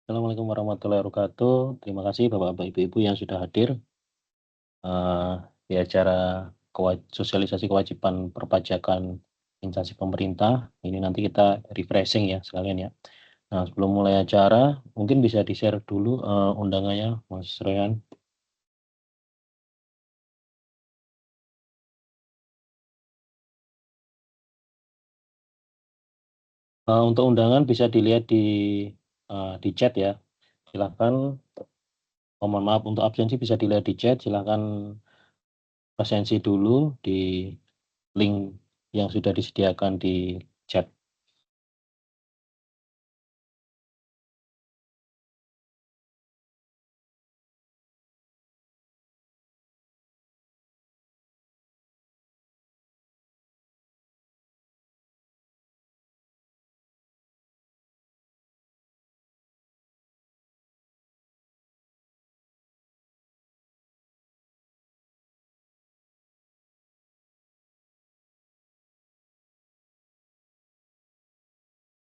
Assalamualaikum warahmatullahi wabarakatuh. Terima kasih Bapak-Bapak, Ibu-Ibu yang sudah hadir di acara sosialisasi kewajiban perpajakan instansi pemerintah. Ini nanti kita refreshing ya sekalian ya. Nah, sebelum mulai acara, mungkin bisa di-share dulu undangannya, Mas Royan. Untuk undangan bisa dilihat di chat ya. Silakan. Mohon maaf untuk absensi bisa dilihat di chat. Silakan absensi dulu di link yang sudah disediakan di chat.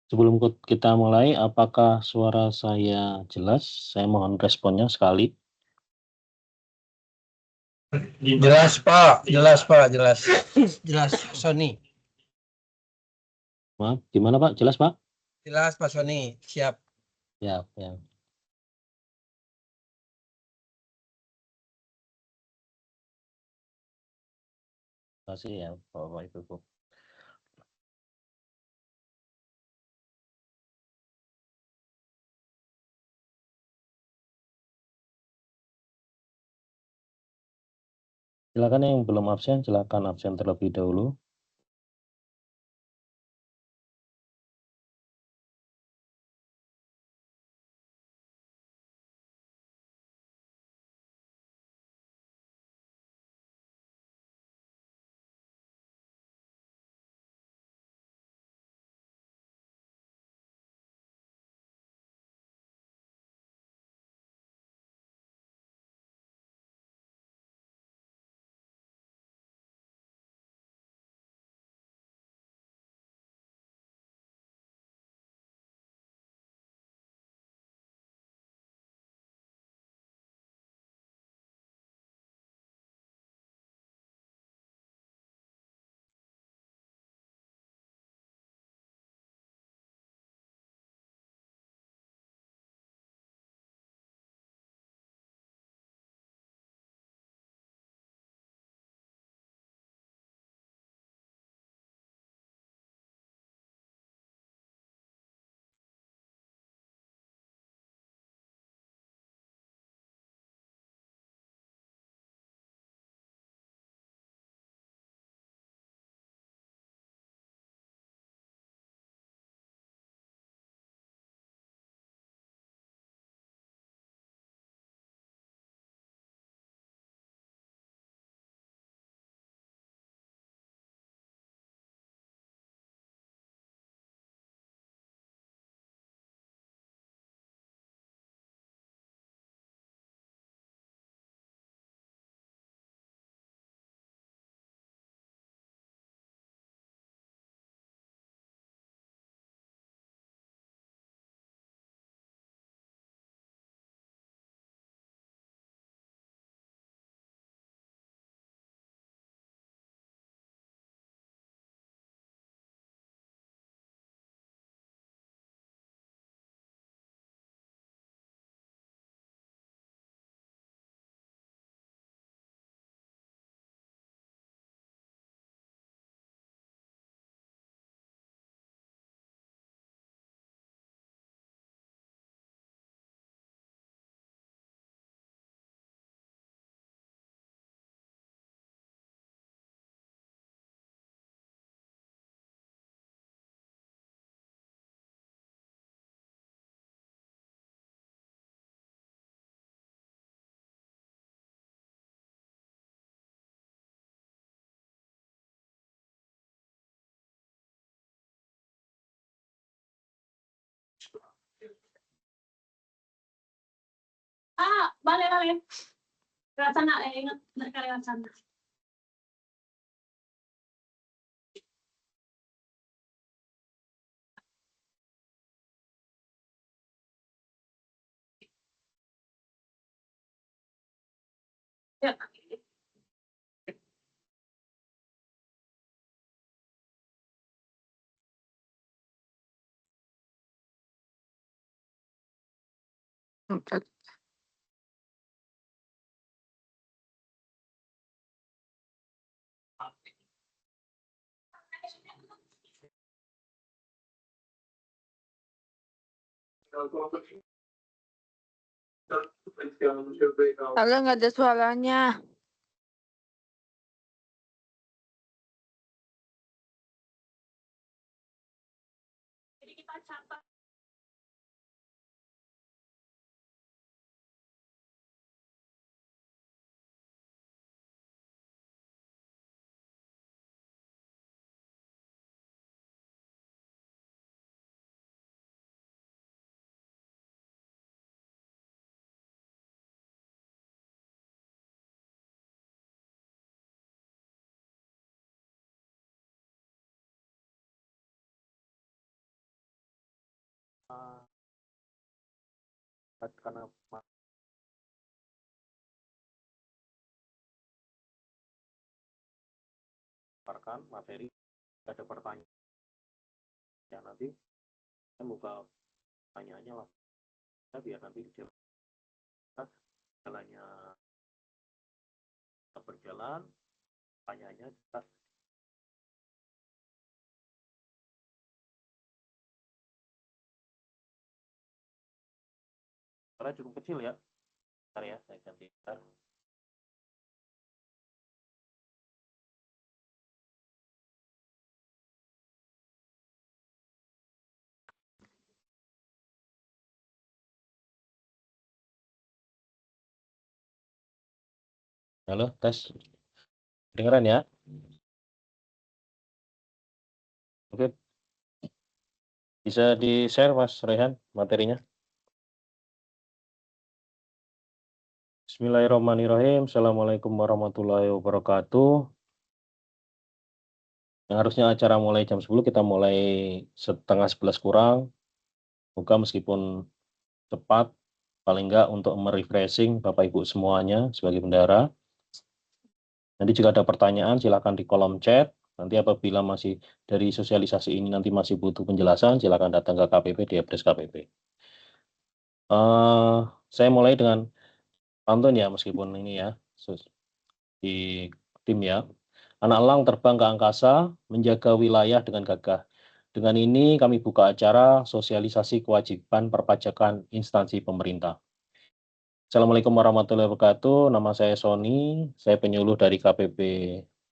Sebelum kita mulai, apakah suara saya jelas? Saya mohon responnya sekali. Jelas Pak, jelas Pak, jelas. Jelas Sony. Maaf, gimana Pak? Jelas Pak? Jelas Pak Sony, siap. Ya, ya. Terima kasih ya Bapak Ibu. Silakan yang belum absen, silakan absen terlebih dahulu. Vale, vale. Lewat sana, ingat mereka lewat sana. Ya. Halo, nggak ada suaranya. Jadi kita catat. Karena paparkan materi, ada pertanyaan ya, nanti saya buka pertanyaannya lah biar nanti dijelaskan jalannya berjalan, pertanyaannya kita karena cukup kecil ya. Bentar ya, saya ganti. Halo, tes. Dengeran ya? Oke. Bisa di-share Mas Rehan materinya? Bismillahirrahmanirrahim. Assalamualaikum warahmatullahi wabarakatuh. Yang harusnya acara mulai jam 10, kita mulai setengah 11 kurang. Semoga meskipun cepat, paling enggak untuk merefreshing Bapak Ibu semuanya sebagai bendara. Nanti jika ada pertanyaan silakan di kolom chat. Nanti apabila masih dari sosialisasi ini nanti masih butuh penjelasan, silakan datang ke KPP di Helpdesk KPP. Saya mulai dengan pantun ya, meskipun ini ya di tim ya. Anak elang terbang ke angkasa, menjaga wilayah dengan gagah. Dengan ini kami buka acara sosialisasi kewajiban perpajakan instansi pemerintah. Assalamualaikum warahmatullahi wabarakatuh. Nama saya Sony, saya penyuluh dari KPP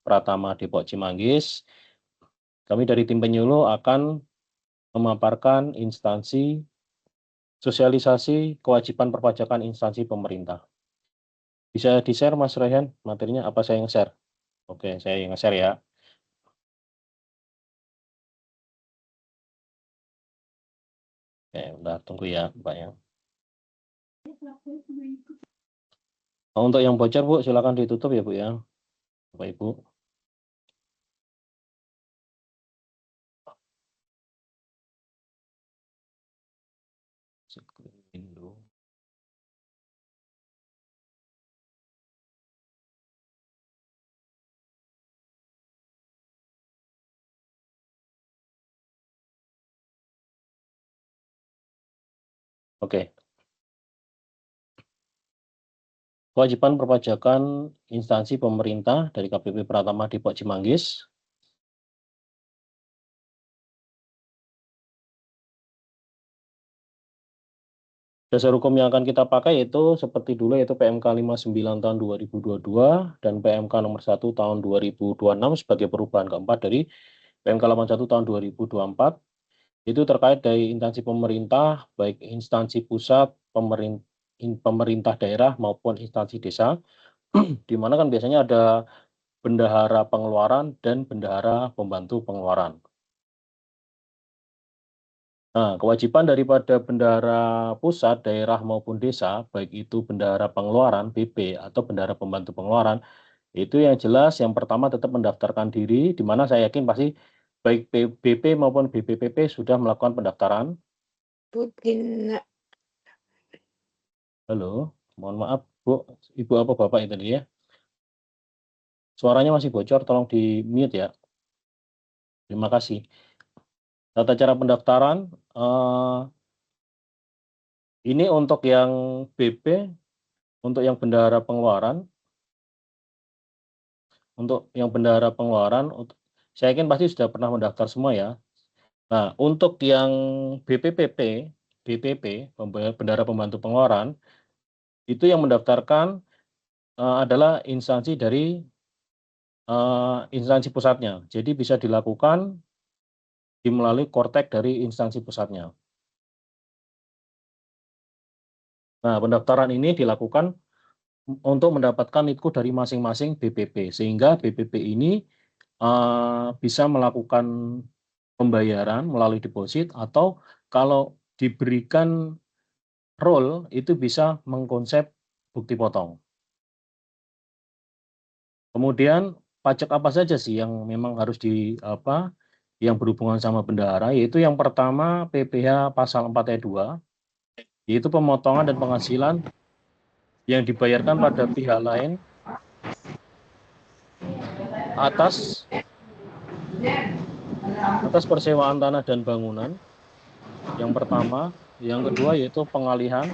Pratama Depok Cimanggis. Kami dari tim penyuluh akan memaparkan instansi sosialisasi kewajiban perpajakan instansi pemerintah. Bisa di-share Mas Rehan materinya, apa saya nge-share? Oke, saya nge-share ya. Oke, bentar, tunggu ya Pak ya. Untuk yang bocor Bu, silakan ditutup ya Bu ya, Bapak Ibu. Window. Oke. Kewajiban perpajakan instansi pemerintah dari KPP Pratama Depok Cimanggis. Dasar hukum yang akan kita pakai itu seperti dulu, yaitu PMK 59 tahun 2022 dan PMK nomor 1 tahun 2026 sebagai perubahan keempat dari PMK 81 tahun 2024. Itu terkait dari instansi pemerintah, baik instansi pusat, pemerintah daerah maupun instansi desa, di mana kan biasanya ada bendahara pengeluaran dan bendahara pembantu pengeluaran. Nah, kewajiban daripada bendahara pusat, daerah maupun desa, baik itu bendahara pengeluaran (BP) atau bendahara pembantu pengeluaran, itu yang jelas yang pertama tetap mendaftarkan diri, di mana saya yakin pasti baik BP maupun BPPP sudah melakukan pendaftaran. Putin. Halo, mohon maaf Bu, Ibu apa Bapak itu tadi ya? Suaranya masih bocor, tolong di mute ya. Terima kasih. Tata cara pendaftaran, ini untuk yang BP, untuk yang bendahara pengeluaran, saya yakin pasti sudah pernah mendaftar semua ya. Nah, untuk yang BPPP, bendahara pembantu pengeluaran, itu yang mendaftarkan adalah instansi dari instansi pusatnya. Jadi bisa dilakukan melalui kortek dari instansi pusatnya. Nah, pendaftaran ini dilakukan untuk mendapatkan NITKU dari masing-masing BPP, sehingga BPP ini bisa melakukan pembayaran melalui deposit, atau kalau diberikan role itu bisa mengkonsep bukti potong. Kemudian pajak apa saja sih yang memang harus yang berhubungan sama bendahara, yaitu yang pertama PPh pasal 4 ayat 2, yaitu pemotongan dan penghasilan yang dibayarkan pada pihak lain atas persewaan tanah dan bangunan. Yang pertama, yang kedua yaitu pengalihan.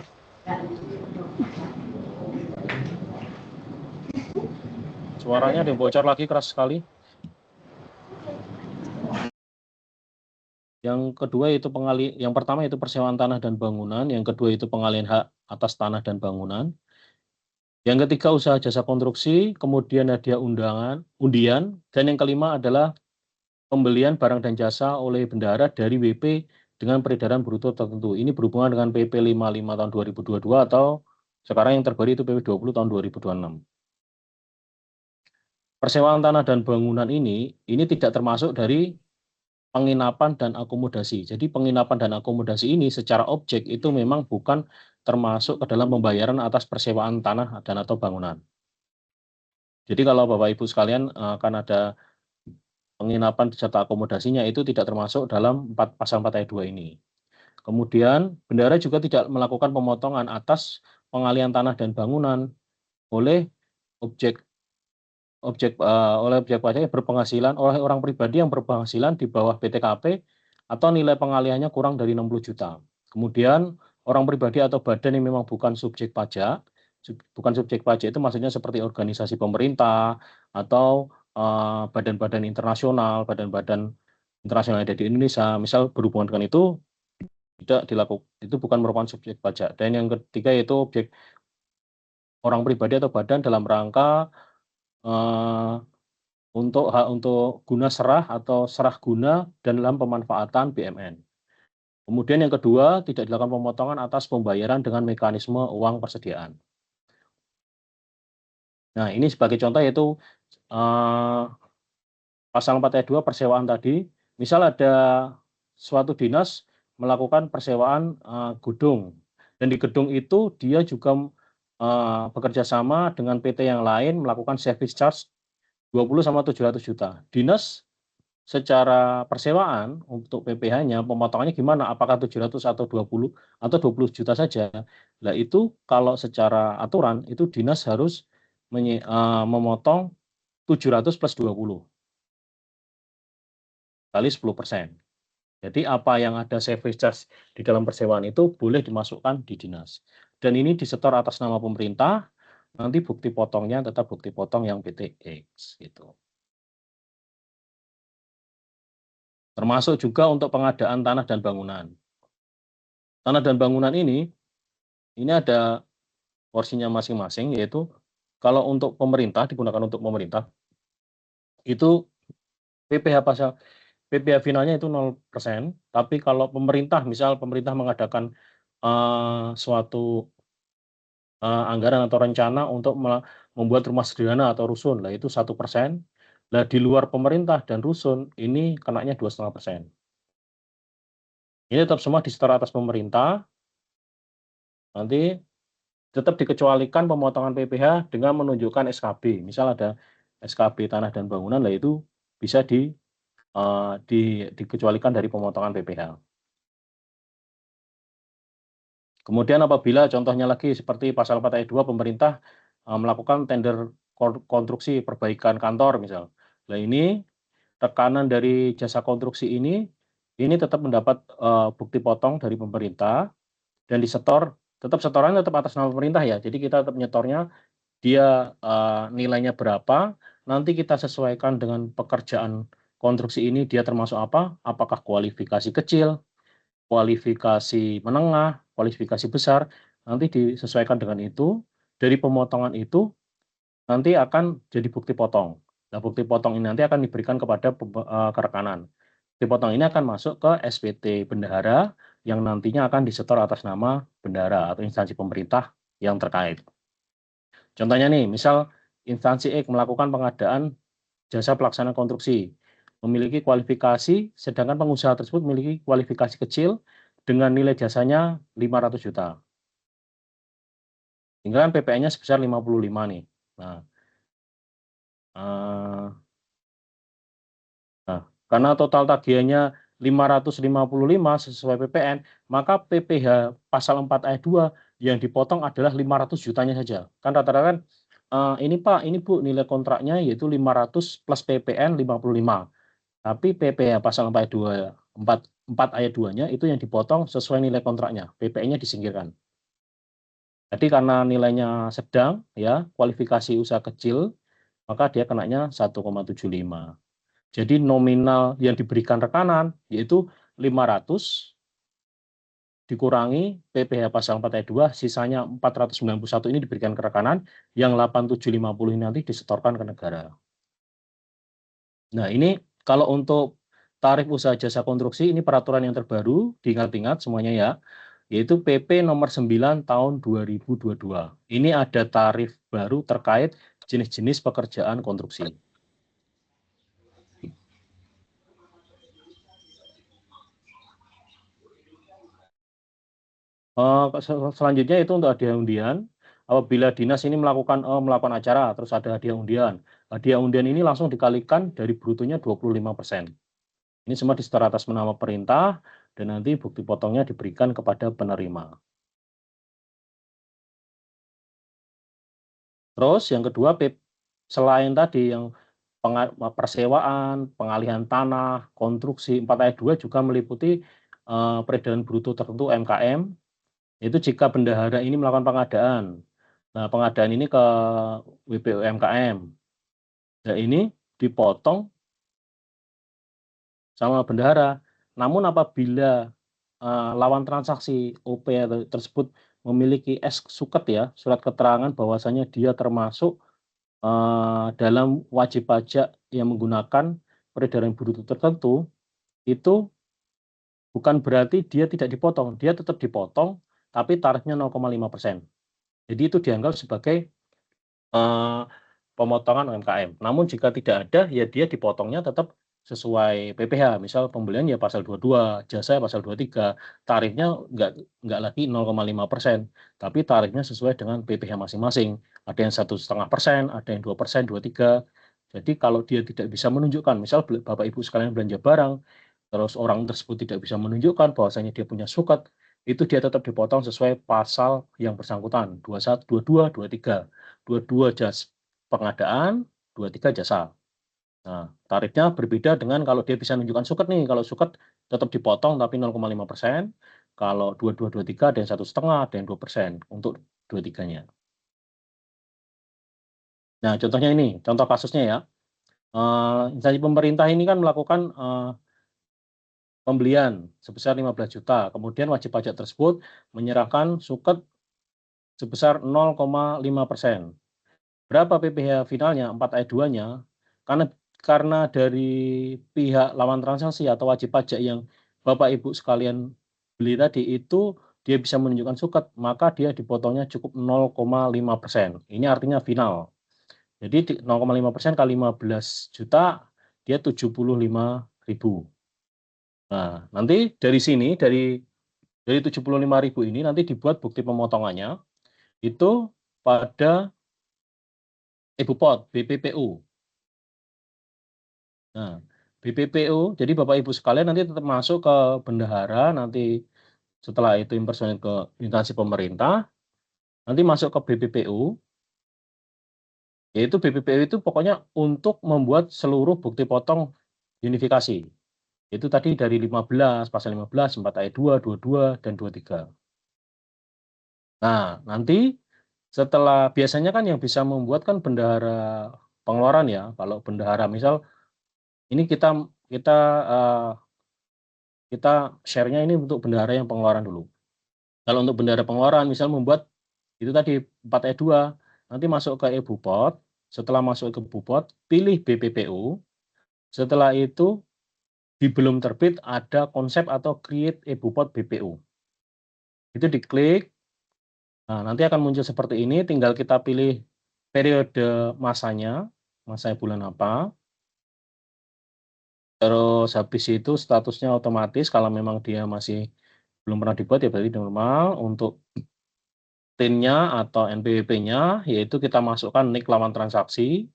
Suaranya ada yang bocor lagi, keras sekali. Yang kedua itu yang pertama itu persewaan tanah dan bangunan, yang kedua itu pengalihan hak atas tanah dan bangunan. Yang ketiga usaha jasa konstruksi, kemudian hadiah undian, dan yang kelima adalah pembelian barang dan jasa oleh bendahara dari WP dengan peredaran bruto tertentu. Ini berhubungan dengan PP 55 tahun 2022 atau sekarang yang terbaru itu PP 20 tahun 2026. Persewaan tanah dan bangunan ini tidak termasuk dari penginapan dan akomodasi. Jadi penginapan dan akomodasi ini secara objek itu memang bukan termasuk ke dalam pembayaran atas persewaan tanah dan atau bangunan. Jadi kalau Bapak Ibu sekalian akan ada penginapan serta akomodasinya, itu tidak termasuk dalam pasal 4 ayat 2 ini. Kemudian bendahara juga tidak melakukan pemotongan atas pengalihan tanah dan bangunan oleh objek pajak yang berpenghasilan oleh orang pribadi yang berpenghasilan di bawah BTKP atau nilai pengalihannya kurang dari 60 juta. Kemudian orang pribadi atau badan yang memang bukan subjek pajak itu maksudnya seperti organisasi pemerintah atau badan-badan internasional, badan-badan internasional yang ada di Indonesia, misal berhubungan dengan itu tidak dilakukan, itu bukan merupakan subjek pajak. Dan yang ketiga yaitu objek orang pribadi atau badan dalam rangka untuk guna serah atau serah guna dan dalam pemanfaatan BMN. Kemudian yang kedua, tidak dilakukan pemotongan atas pembayaran dengan mekanisme uang persediaan. Nah, ini sebagai contoh yaitu pasal 4 ayat 2 persewaan tadi. Misal ada suatu dinas melakukan persewaan gedung, dan di gedung itu dia juga bekerja sama dengan PT yang lain melakukan service charge 20 sama 700 juta. Dinas secara persewaan untuk PPh-nya pemotongannya gimana? Apakah 700 atau 20 juta saja? Nah, itu kalau secara aturan itu dinas harus memotong 700 plus 20 kali 10%. Jadi apa yang ada service charge di dalam persewaan itu boleh dimasukkan di dinas. Dan ini disetor atas nama pemerintah, nanti bukti potongnya tetap bukti potong yang PTX gitu. Termasuk juga untuk pengadaan tanah dan bangunan. Tanah dan bangunan ini ada porsinya masing-masing, yaitu kalau untuk pemerintah, digunakan untuk pemerintah, itu PPh finalnya itu 0%, tapi kalau pemerintah, misal pemerintah mengadakan suatu anggaran atau rencana untuk membuat rumah sederhana atau rusun, lah itu 1%. Nah, di luar pemerintah dan rusun, ini kenanya 2,5%. Ini tetap semua disetor atas pemerintah, nanti tetap dikecualikan pemotongan PPh dengan menunjukkan SKB. Misal ada SKB tanah dan bangunan, lah itu bisa dikecualikan dari pemotongan PPh. Kemudian apabila contohnya lagi seperti pasal 4 ayat 2 pemerintah melakukan tender konstruksi perbaikan kantor misal. Nah ini tekanan dari jasa konstruksi ini tetap mendapat bukti potong dari pemerintah dan disetor, tetap setorannya tetap atas nama pemerintah ya. Jadi kita tetap nyetornya dia nilainya berapa, nanti kita sesuaikan dengan pekerjaan konstruksi ini dia termasuk apa, apakah kualifikasi kecil, kualifikasi menengah, kualifikasi besar, nanti disesuaikan dengan itu, dari pemotongan itu nanti akan jadi bukti potong. Nah, bukti potong ini nanti akan diberikan kepada kerekanan. Bukti potong ini akan masuk ke SPT bendahara yang nantinya akan disetor atas nama bendahara atau instansi pemerintah yang terkait. Contohnya nih, misal instansi X melakukan pengadaan jasa pelaksana konstruksi, memiliki kualifikasi, sedangkan pengusaha tersebut memiliki kualifikasi kecil dengan nilai jasanya 500 juta. Tinggal PPN-nya sebesar 55 nih. Nah, karena total tagihannya 555 sesuai PPN, maka PPh pasal 4 ayat 2 yang dipotong adalah 500 jutanya saja. Kan rata-rata kan ini Pak, ini Bu, nilai kontraknya yaitu 500 plus PPN 55. Tapi PPh pasal 4 ayat 2, 4 ayat 2-nya itu yang dipotong sesuai nilai kontraknya, PPN-nya disingkirkan. Jadi karena nilainya sedang, ya kualifikasi usaha kecil, maka dia kenanya 1,75. Jadi nominal yang diberikan rekanan yaitu 500 dikurangi PPh pasal 4 ayat 2, sisanya 491 ini diberikan ke rekanan, yang 8750 ini nanti disetorkan ke negara. Nah ini kalau untuk tarif usaha jasa konstruksi, ini peraturan yang terbaru, diingat-ingat semuanya ya, yaitu PP nomor 9 tahun 2022. Ini ada tarif baru terkait jenis-jenis pekerjaan konstruksi. Selanjutnya itu untuk hadiah undian. Apabila dinas ini melakukan acara, terus ada hadiah undian. Hadiah undian ini langsung dikalikan dari brutonya 25%. Ini semua disetor atas nama perintah, dan nanti bukti potongnya diberikan kepada penerima. Terus yang kedua, selain tadi yang persewaan, pengalihan tanah, konstruksi, 4 ayat 2 juga meliputi peredaran bruto tertentu MKM, itu jika bendahara ini melakukan pengadaan. Nah, pengadaan ini ke WP UMKM. Nah, ini dipotong sama bendahara. Namun apabila lawan transaksi OP tersebut memiliki suket ya, surat keterangan bahwasanya dia termasuk dalam wajib pajak yang menggunakan peredaran bruto tertentu, itu bukan berarti dia tidak dipotong, dia tetap dipotong, tapi tarifnya 0,5%. Jadi itu dianggap sebagai pemotongan UMKM. Namun jika tidak ada, ya dia dipotongnya tetap sesuai PPh. Misal pembelian ya pasal 22, jasa ya pasal 23, tarifnya nggak lagi 0,5%, tapi tarifnya sesuai dengan PPh masing-masing. Ada yang 1,5%, ada yang 2%, 2,3%. Jadi kalau dia tidak bisa menunjukkan, misal Bapak Ibu sekalian belanja barang, terus orang tersebut tidak bisa menunjukkan bahwasanya dia punya suket, itu dia tetap dipotong sesuai pasal yang bersangkutan, 21, 22, 23. 22 jas pengadaan, 23 jasa. Nah, tarifnya berbeda dengan kalau dia bisa menunjukkan suket nih. Kalau suket tetap dipotong tapi 0,5%. Kalau 22, 23 ada yang 1,5%, ada yang 2% untuk 23-nya. Nah, contohnya ini, contoh kasusnya ya. Instansi pemerintah ini kan melakukan pembelian sebesar 15 juta. Kemudian wajib pajak tersebut menyerahkan suket sebesar 0,5%. Berapa PPh finalnya? 4 ayat 2-nya. Karena dari pihak lawan transaksi atau wajib pajak yang Bapak Ibu sekalian beli tadi itu dia bisa menunjukkan suket, maka dia dipotongnya cukup 0,5%. Ini artinya final. Jadi 0,5% kali 15 juta dia 75.000. Nah, nanti dari sini dari 75.000 ini nanti dibuat bukti pemotongannya itu pada BPPU. Nah, BPPU, jadi Bapak Ibu sekalian nanti tetap masuk ke bendahara, nanti setelah itu impersonate ke instansi pemerintah, nanti masuk ke BPPU. Yaitu BPPU itu pokoknya untuk membuat seluruh bukti potong unifikasi. Itu tadi dari 15, pasal 15, 4 ayat 2, 22, dan 23. Nah, nanti setelah biasanya kan yang bisa membuat kan bendahara pengeluaran ya. Kalau bendahara misal ini kita share-nya ini untuk bendahara yang pengeluaran dulu. Kalau untuk bendahara pengeluaran misal membuat itu tadi 4 ayat 2, nanti masuk ke e-Bupot, setelah masuk ke Bupot, pilih BPPU, setelah itu di belum terbit ada konsep atau create e-Bupot BPU. Itu diklik, nah nanti akan muncul seperti ini, tinggal kita pilih periode masanya, masanya bulan apa, terus habis itu statusnya otomatis, kalau memang dia masih belum pernah dibuat ya berarti normal, untuk TIN-nya atau NPWP-nya, yaitu kita masukkan NIK lawan transaksi.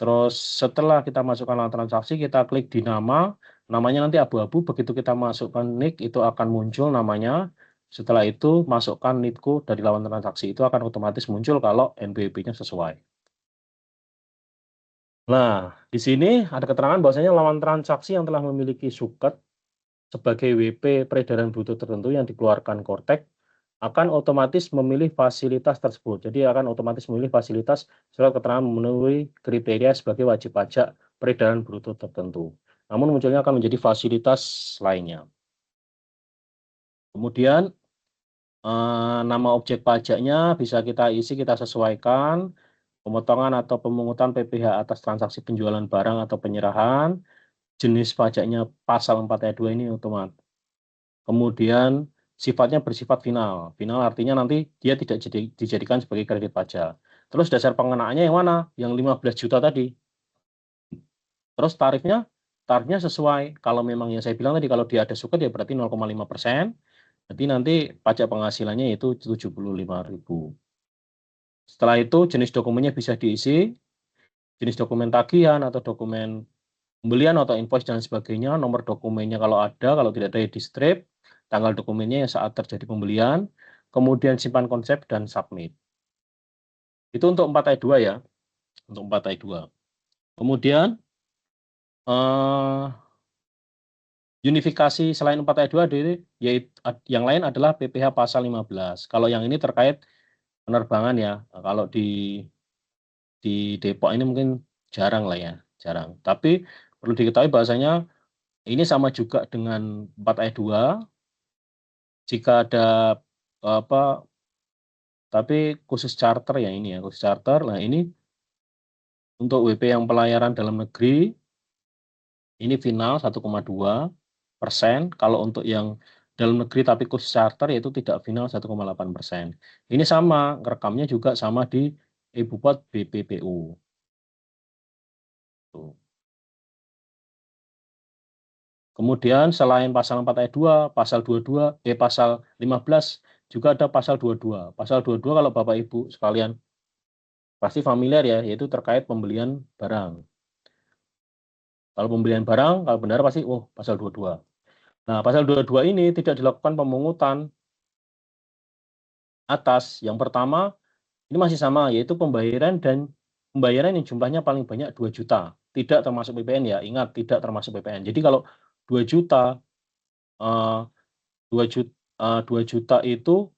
Terus setelah kita masukkan lawan transaksi, kita klik di nama, namanya nanti abu-abu, begitu kita masukkan NIK itu akan muncul namanya. Setelah itu masukkan NIK-ku dari lawan transaksi, itu akan otomatis muncul kalau NPWP-nya sesuai. Nah, di sini ada keterangan bahwasanya lawan transaksi yang telah memiliki suket sebagai WP peredaran bruto tertentu yang dikeluarkan Kortek akan otomatis memilih fasilitas tersebut. Jadi akan otomatis memilih fasilitas surat keterangan memenuhi kriteria sebagai wajib pajak peredaran bruto tertentu. Namun munculnya akan menjadi fasilitas lainnya. Kemudian nama objek pajaknya bisa kita isi, kita sesuaikan. Pemotongan atau pemungutan PPh atas transaksi penjualan barang atau penyerahan. Jenis pajaknya pasal 4 ayat 2 ini otomatis. Kemudian sifatnya bersifat final. Final artinya nanti dia tidak dijadikan sebagai kredit pajak. Terus dasar pengenaannya yang mana? Yang 15 juta tadi. Terus tarifnya sesuai. Kalau memang yang saya bilang tadi, kalau dia ada suket ya berarti 0,5%. Jadi nanti pajak penghasilannya itu 75.000. Setelah itu jenis dokumennya bisa diisi. Jenis dokumen tagihan atau dokumen pembelian atau invoice dan sebagainya. Nomor dokumennya kalau ada, kalau tidak ada ya di strip. Tanggal dokumennya saat terjadi pembelian, kemudian simpan konsep dan submit. Itu untuk 4 ayat 2 ya, untuk 4 ayat 2. Kemudian unifikasi selain 4 ayat 2, yaitu yang lain adalah PPh pasal 15. Kalau yang ini terkait penerbangan ya, kalau di Depok ini mungkin jarang lah ya, jarang. Tapi perlu diketahui bahwasanya ini sama juga dengan 4 ayat 2, jika ada tapi khusus charter ya ini ya, khusus charter. Nah ini untuk WP yang pelayaran dalam negeri, ini final 1,2%. Kalau untuk yang dalam negeri tapi khusus charter yaitu tidak final 1,8%. Ini sama, rekamnya juga sama di e-Bupot BPPU. Kemudian selain pasal 4 ayat 2, pasal 22, pasal 15 juga ada pasal 22. Pasal 22 kalau Bapak Ibu sekalian pasti familiar ya, yaitu terkait pembelian barang. Kalau pembelian barang, kalau benar pasti pasal 22. Nah, pasal 22 ini tidak dilakukan pemungutan atas. Yang pertama, ini masih sama, yaitu pembayaran yang jumlahnya paling banyak 2 juta. Tidak termasuk PPN ya, ingat tidak termasuk PPN. Jadi kalau 2 juta, 2 juta itu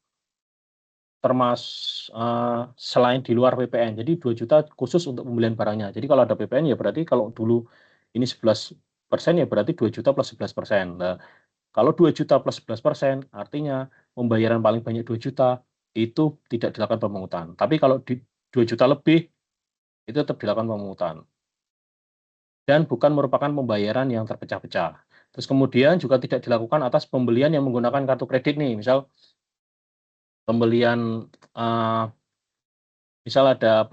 termasuk selain di luar PPN. Jadi 2 juta khusus untuk pembelian barangnya. Jadi kalau ada PPN ya berarti kalau dulu ini 11% ya berarti 2 juta plus 11%. Nah, kalau 2 juta plus 11%, artinya pembayaran paling banyak 2 juta, itu tidak dilakukan pemungutan. Tapi kalau di 2 juta lebih, itu tetap dilakukan pemungutan. Dan bukan merupakan pembayaran yang terpecah-pecah. Terus kemudian juga tidak dilakukan atas pembelian yang menggunakan kartu kredit nih. Misal pembelian, misal ada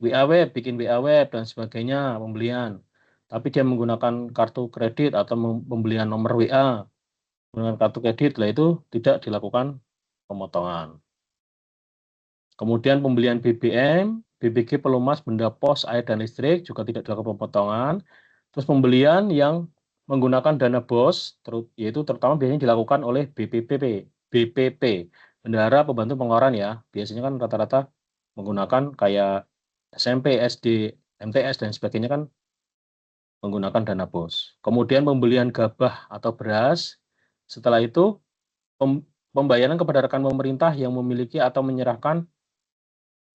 WA Web, bikin WA Web dan sebagainya, pembelian. Tapi dia menggunakan kartu kredit atau pembelian nomor WA, dengan kartu kredit, lah itu tidak dilakukan pemotongan. Kemudian pembelian BBM, BBG, pelumas, benda pos, air dan listrik juga tidak dilakukan pemotongan. Terus pembelian yang menggunakan dana BOS, yaitu terutama biasanya dilakukan oleh BPP, Bendahara Pembantu Pengeluaran ya. Biasanya kan rata-rata menggunakan kayak SMP, SD, MTS dan sebagainya kan menggunakan dana BOS. Kemudian pembelian gabah atau beras. Setelah itu pembayaran kepada rekan pemerintah yang memiliki atau menyerahkan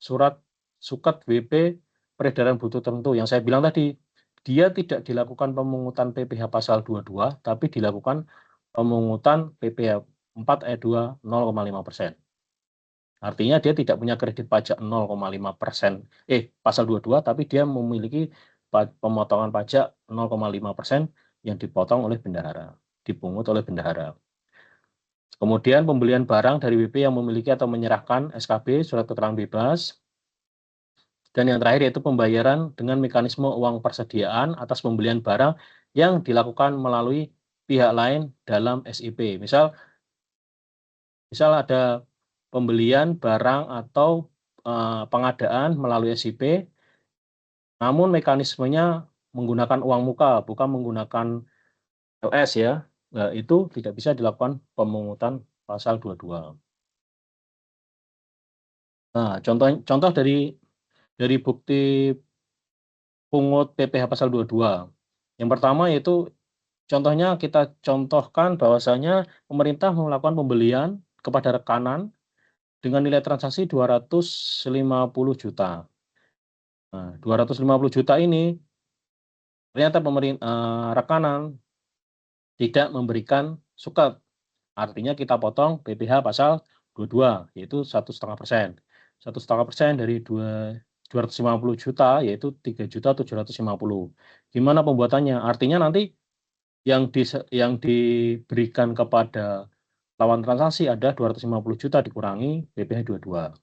surat suket WP peredaran butuh tertentu. Yang saya bilang tadi, dia tidak dilakukan pemungutan PPh pasal 22, tapi dilakukan pemungutan PPh 4 ayat 2 0,5%. Artinya dia tidak punya kredit pajak 0,5%. Pasal 22, tapi dia memiliki pemotongan pajak 0,5% yang dipotong oleh bendahara, dipungut oleh bendahara. Kemudian pembelian barang dari WP yang memiliki atau menyerahkan SKB, surat keterangan bebas. Dan yang terakhir yaitu pembayaran dengan mekanisme uang persediaan atas pembelian barang yang dilakukan melalui pihak lain dalam SIP. Misal ada pembelian barang atau pengadaan melalui SIP, namun mekanismenya menggunakan uang muka, bukan menggunakan LS ya. Nah, itu tidak bisa dilakukan pemungutan pasal 22. Nah, contoh dari bukti pungut PPh pasal 22. Yang pertama yaitu contohnya kita contohkan bahwasanya pemerintah melakukan pembelian kepada rekanan dengan nilai transaksi 250 juta. Nah, 250 juta ini ternyata rekanan tidak memberikan suket. Artinya kita potong PPh pasal 22 yaitu 1,5%. 1,5% dari 250 juta yaitu 3.750. Gimana pembuatannya? Artinya nanti yang diberikan kepada lawan transaksi ada 250 juta dikurangi PPh 22.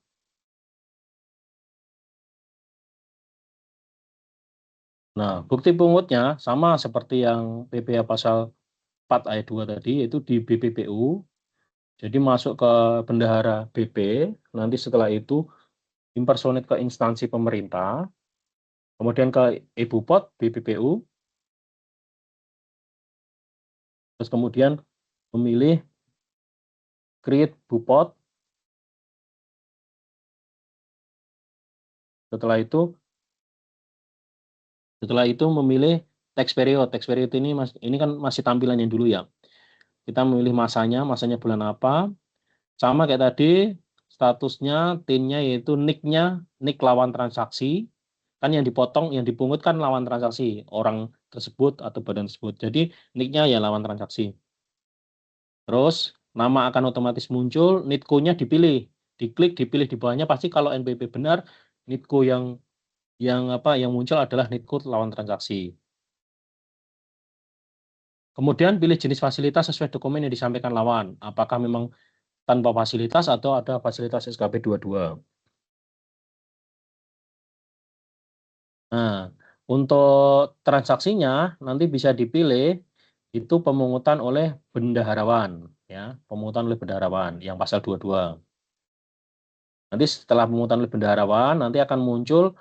Nah, bukti pungutnya sama seperti yang PPh pasal 4 ayat 2 tadi, yaitu di BPPU. Jadi masuk ke bendahara BP, nanti setelah itu impersonate ke instansi pemerintah, kemudian ke Ebupot BPPU, terus kemudian memilih create Bupot. Setelah itu memilih tax period. Tax period ini kan masih tampilannya dulu ya. Kita memilih masanya bulan apa. Sama kayak tadi, statusnya, TIN-nya yaitu NIK-nya, NIK lawan transaksi. Kan yang dipotong, yang dipungut kan lawan transaksi, orang tersebut atau badan tersebut. Jadi NIK-nya ya lawan transaksi. Terus nama akan otomatis muncul, NITCO-nya dipilih. Diklik, dipilih di bawahnya pasti kalau NPWP benar, NITCO yang muncul adalah NITCO lawan transaksi. Kemudian pilih jenis fasilitas sesuai dokumen yang disampaikan lawan. Apakah memang tanpa fasilitas atau ada fasilitas SKB 22. Nah, untuk transaksinya nanti bisa dipilih itu pemungutan oleh bendaharawan ya, pemungutan oleh bendaharawan yang pasal 22. Nanti setelah pemungutan oleh bendaharawan nanti akan muncul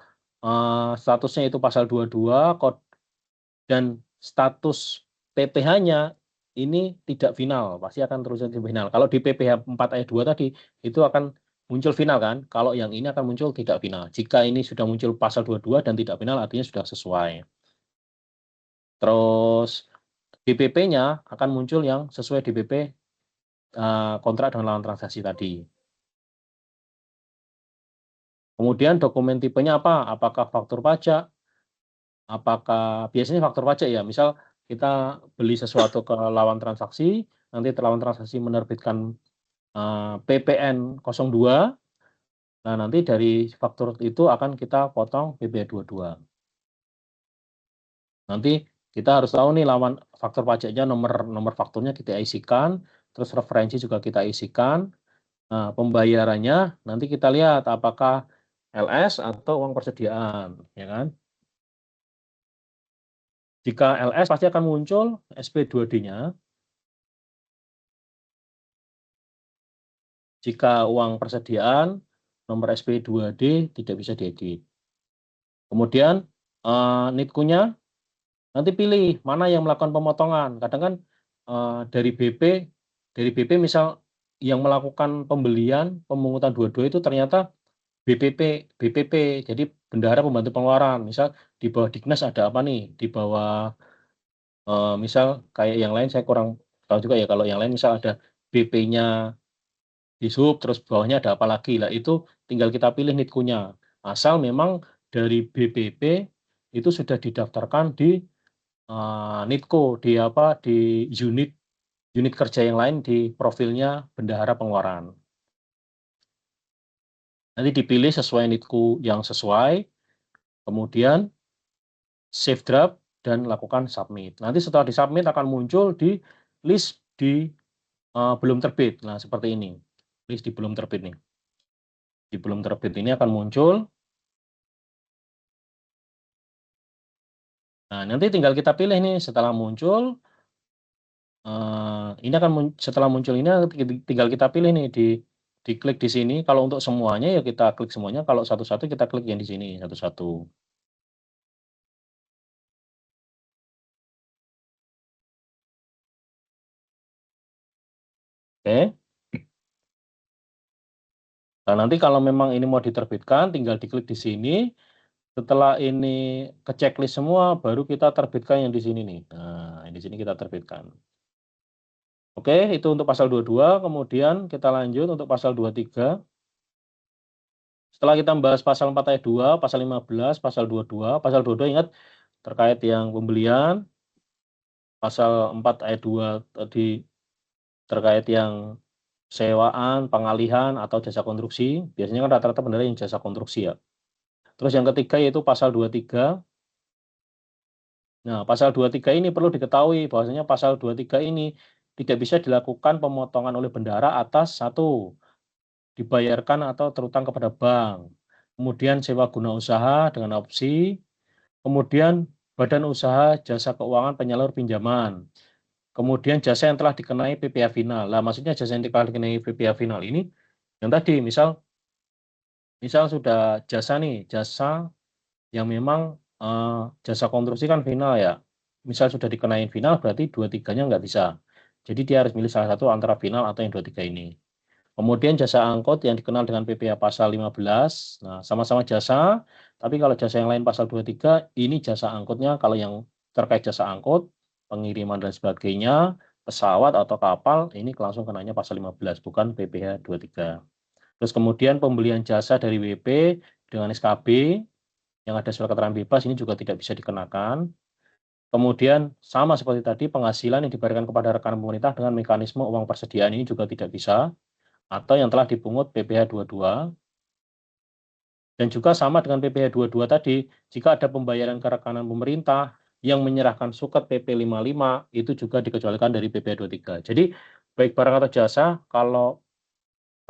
statusnya itu pasal 22 dan status PPh-nya ini tidak final, pasti akan terus final. Kalau di PPh 4 ayat 2 tadi itu akan muncul final kan, kalau yang ini akan muncul tidak final. Jika ini sudah muncul pasal 22 dan tidak final artinya sudah sesuai. Terus DPP-nya akan muncul yang sesuai DPP kontrak dengan lawan transaksi tadi. Kemudian dokumen tipenya apa? Apakah faktur pajak? Apakah biasanya faktur pajak ya? Misal kita beli sesuatu ke lawan transaksi, nanti lawan transaksi menerbitkan PPN 02. Nah, nanti dari faktur itu akan kita potong PPh 22. Nanti kita harus tahu nih lawan faktur pajaknya, nomor fakturnya kita isikan, terus referensi juga kita isikan. Nah, pembayarannya nanti kita lihat apakah LS atau uang persediaan, ya kan? Jika LS pasti akan muncul SP2D-nya. Jika uang persediaan, nomor SP2D tidak bisa diedit. Kemudian NITCO-nya nanti pilih mana yang melakukan pemotongan. Kadang kan dari BP misal yang melakukan pembelian pemungutan 22 itu ternyata BPP. Jadi bendahara pembantu pengeluaran. Misal di bawah Dignas ada apa nih? Di bawah misal kayak yang lain saya kurang tahu juga ya, kalau yang lain misal ada BP-nya di sub, terus bawahnya ada apa lagi. Lah itu tinggal kita pilih NITKU-nya. Asal memang dari BPP itu sudah didaftarkan di NITKU, di unit kerja yang lain di profilnya bendahara pengeluaran. Nanti dipilih sesuai NITKU yang sesuai, kemudian save draft dan lakukan submit. Nanti setelah disubmit akan muncul di list di belum terbit. Nah, seperti ini. List di belum terbit nih. Di belum terbit ini akan muncul. Nah, nanti tinggal kita pilih nih setelah muncul. Ini akan setelah muncul ini tinggal kita pilih nih diklik di sini. Kalau untuk semuanya ya kita klik semuanya. Kalau satu-satu kita klik yang di sini satu-satu. Oke. Nah, nanti kalau memang ini mau diterbitkan, tinggal diklik di sini. Setelah ini ke checklist semua, baru kita terbitkan yang di sini nih. Nah, di sini kita terbitkan. Oke, itu untuk pasal 22. Kemudian kita lanjut untuk pasal 23. Setelah kita membahas pasal 4 ayat 2, pasal 15, pasal 22. Pasal 22 ingat terkait yang pembelian. Pasal 4 ayat 2 tadi terkait yang sewaan, pengalihan, atau jasa konstruksi. Biasanya kan rata-rata benar yang jasa konstruksi ya. Terus yang ketiga yaitu pasal 23. Nah, pasal 23 ini perlu diketahui bahwasanya pasal 23 ini tidak bisa dilakukan pemotongan oleh bendahara atas satu, dibayarkan atau terutang kepada bank. Kemudian sewa guna usaha dengan opsi. Kemudian badan usaha jasa keuangan penyalur pinjaman. Kemudian jasa yang telah dikenai PPh final. Lah maksudnya jasa yang telah dikenai PPh final ini yang tadi misal sudah jasa nih, jasa yang memang jasa konstruksi kan final ya. Misal sudah dikenain final berarti 2-3-nya nggak bisa. Jadi dia harus milih salah satu antara final atau yang 2-3 ini. Kemudian jasa angkut yang dikenal dengan PPh pasal 15. Nah, sama-sama jasa, tapi kalau jasa yang lain pasal 23, ini jasa angkutnya kalau yang terkait jasa angkut, pengiriman dan sebagainya, pesawat atau kapal, ini langsung kenanya pasal 15, bukan PPh 23. Terus kemudian pembelian jasa dari WP dengan SKB, yang ada surat keterangan bebas, ini juga tidak bisa dikenakan. Kemudian sama seperti tadi, penghasilan yang diberikan kepada rekan pemerintah dengan mekanisme uang persediaan ini juga tidak bisa. Atau yang telah dipungut PPh 22. Dan juga sama dengan PPh 22 tadi, jika ada pembayaran ke rekanan pemerintah yang menyerahkan suket PP 55, itu juga dikecualikan dari PPh 23. Jadi, baik barang atau jasa, kalau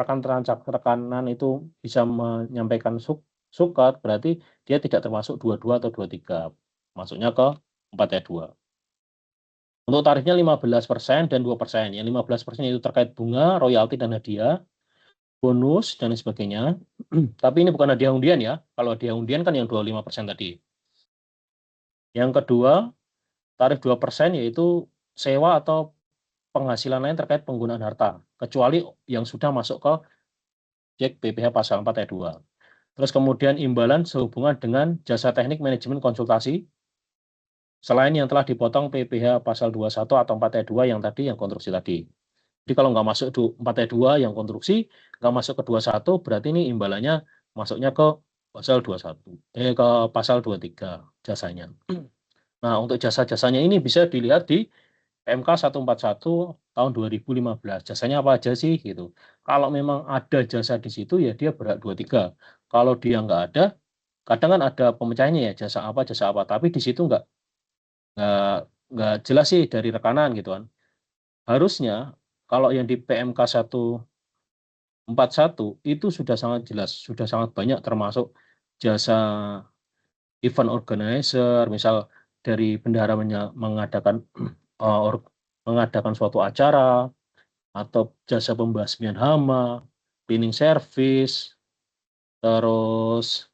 rekanan itu bisa menyampaikan suket, berarti dia tidak termasuk 22 atau 23. Masuknya ke 4 ayat 2. Untuk tarifnya 15% dan 2%. Yang 15% itu terkait bunga, royalti, dan hadiah, bonus, dan sebagainya. Tapi ini bukan hadiah undian ya. Kalau hadiah undian kan yang 25% tadi. Yang kedua, tarif 2% yaitu sewa atau penghasilan lain terkait penggunaan harta. Kecuali yang sudah masuk ke cek PPh pasal 4 ayat 2. Terus kemudian imbalan sehubungan dengan jasa teknik manajemen konsultasi, selain yang telah dipotong PPh pasal 21 atau 4 ayat 2 yang tadi, yang konstruksi tadi. Jadi kalau nggak masuk 4 ayat 2 yang konstruksi, nggak masuk ke 21, berarti ini imbalannya masuknya ke pasal 21, ke pasal 23 jasanya. Nah, untuk jasa-jasanya ini bisa dilihat di PMK 141 tahun 2015. Jasanya apa aja sih gitu. Kalau memang ada jasa di situ ya dia berhak 23. Kalau dia nggak ada, kadang kan ada pemecahannya ya, jasa apa, tapi di situ nggak jelas sih dari rekanan gitu kan. Harusnya kalau yang di PMK 141 itu sudah sangat jelas, sudah sangat banyak termasuk jasa event organizer, misal dari bendahara mengadakan suatu acara, atau jasa pembasmian hama, cleaning service, terus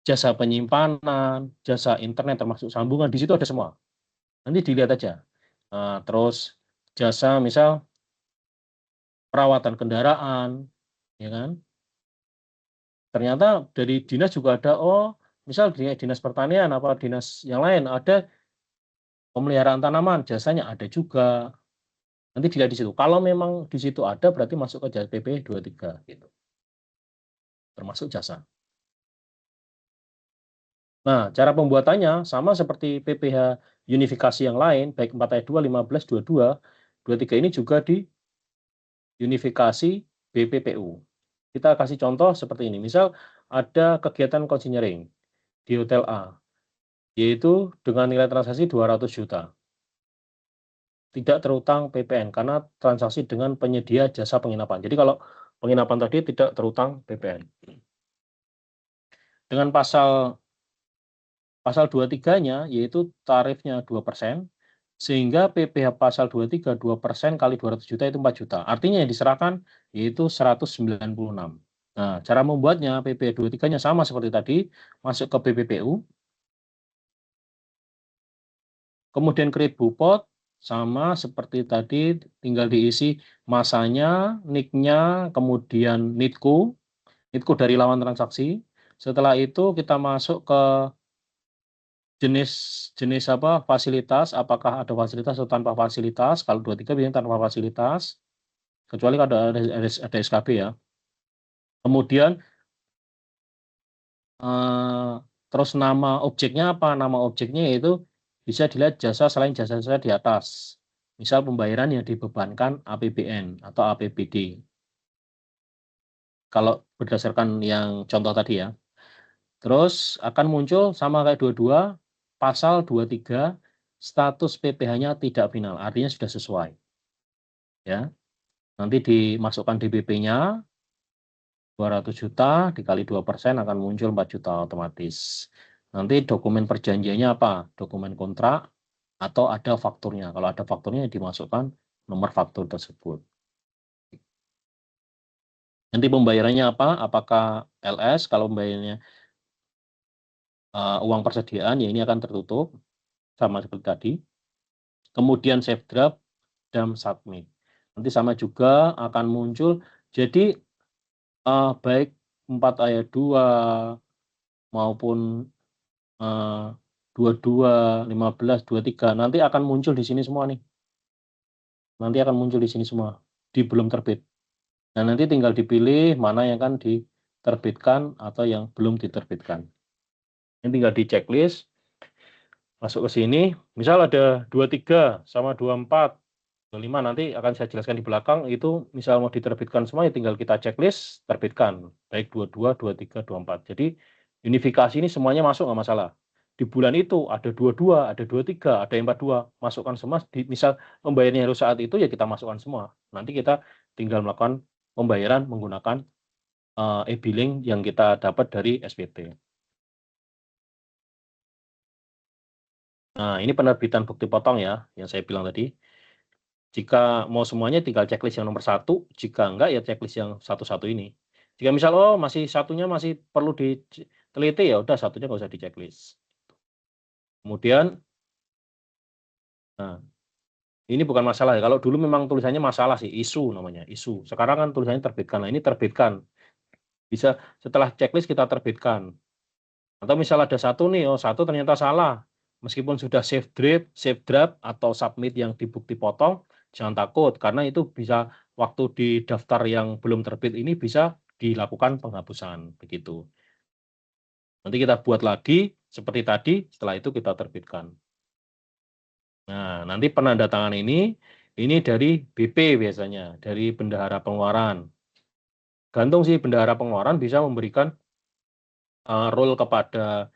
jasa penyimpanan, jasa internet termasuk sambungan, di situ ada semua. Nanti dilihat aja. Nah, terus jasa misal perawatan kendaraan, ya kan? Ternyata dari dinas juga ada, misal dinas pertanian apa dinas yang lain ada pemeliharaan tanaman, jasanya ada juga. Nanti dilihat di situ. Kalau memang di situ ada berarti masuk ke PP 23 gitu. Termasuk jasa. Nah, cara pembuatannya sama seperti PPh unifikasi yang lain, baik 4 ayat 2, 15, 22, 23 ini juga di unifikasi BPPU. Kita kasih contoh seperti ini. Misal ada kegiatan consigneering di Hotel A, yaitu dengan nilai transaksi 200 juta. Tidak terutang PPN karena transaksi dengan penyedia jasa penginapan. Jadi kalau penginapan tadi tidak terutang PPN. Dengan pasal 23-nya yaitu tarifnya 2%, sehingga PPh pasal 23 2% kali 200 juta itu 4 juta. Artinya yang diserahkan yaitu 196. Nah, cara membuatnya PPh 23-nya sama seperti tadi, masuk ke BPPU, kemudian create Bupot, sama seperti tadi, tinggal diisi masanya, NIK-nya, kemudian NITKU dari lawan transaksi. Setelah itu kita masuk ke jenis apa fasilitas, apakah ada fasilitas atau tanpa fasilitas. Kalau 23 biasanya tanpa fasilitas, kecuali kalau ada SKB ya. Kemudian terus nama objeknya apa? Nama objeknya yaitu bisa dilihat jasa selain jasa-jasa di atas. Misal pembayaran yang dibebankan APBN atau APBD. Kalau berdasarkan yang contoh tadi ya. Terus akan muncul sama kayak 22, pasal 23, status PPh-nya tidak final, artinya sudah sesuai. Ya. Nanti dimasukkan DBP-nya, 200 juta dikali 2% akan muncul 4 juta otomatis. Nanti dokumen perjanjiannya apa? Dokumen kontrak atau ada fakturnya. Kalau ada fakturnya dimasukkan nomor faktur tersebut. Nanti pembayarannya apa? Apakah LS? Kalau pembayarannya uang persediaan, ya ini akan tertutup sama seperti tadi. Kemudian save draft dan submit. Nanti sama juga akan muncul. Jadi baik 4 ayat 2 maupun 22, 15, 23 nanti akan muncul di sini semua nih. Nanti akan muncul di sini semua di belum terbit. Nah, nanti tinggal dipilih mana yang akan diterbitkan atau yang belum diterbitkan. Ini tinggal di checklist. Masuk ke sini, misal ada 23 sama 24, 25 nanti akan saya jelaskan di belakang, itu misal mau diterbitkan semua ya tinggal kita checklist, terbitkan, baik 22, 23, 24. Jadi unifikasi ini semuanya masuk nggak masalah. Di bulan itu ada 22, ada 23, ada 42, masukkan semua, misal pembayarannya harus saat itu ya kita masukkan semua. Nanti kita tinggal melakukan pembayaran menggunakan e-billing yang kita dapat dari SPT. Nah, ini penerbitan bukti potong ya, yang saya bilang tadi. Jika mau semuanya tinggal checklist yang nomor 1, jika enggak ya checklist yang satu-satu ini. Jika misal masih satunya masih perlu diteliti ya udah satunya nggak usah di checklist. Kemudian, nah ini bukan masalah ya. Kalau dulu memang tulisannya masalah sih, isu namanya, isu. Sekarang kan tulisannya terbitkan. Nah ini terbitkan. Bisa setelah checklist kita terbitkan. Atau misal ada satu nih, satu ternyata salah. Meskipun sudah save draft atau submit yang dibukti potong, jangan takut karena itu bisa waktu di daftar yang belum terbit ini bisa dilakukan penghapusan begitu. Nanti kita buat lagi seperti tadi, setelah itu kita terbitkan. Nah, nanti penandatangan ini dari BP biasanya, dari bendahara pengeluaran. Gantung sih bendahara pengeluaran bisa memberikan role kepada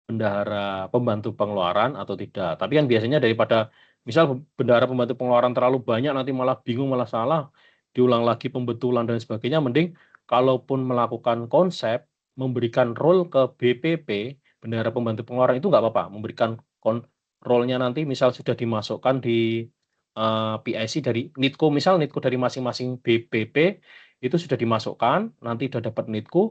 bendahara pembantu pengeluaran atau tidak. Tapi kan biasanya daripada misal bendahara pembantu pengeluaran terlalu banyak nanti malah bingung, malah salah, diulang lagi pembetulan dan sebagainya, mending kalaupun melakukan konsep memberikan role ke BPP, bendahara pembantu pengeluaran itu nggak apa-apa, memberikan role-nya nanti misal sudah dimasukkan di PIC dari NITKU, misal NITKU dari masing-masing BPP itu sudah dimasukkan, nanti sudah dapat NITKU.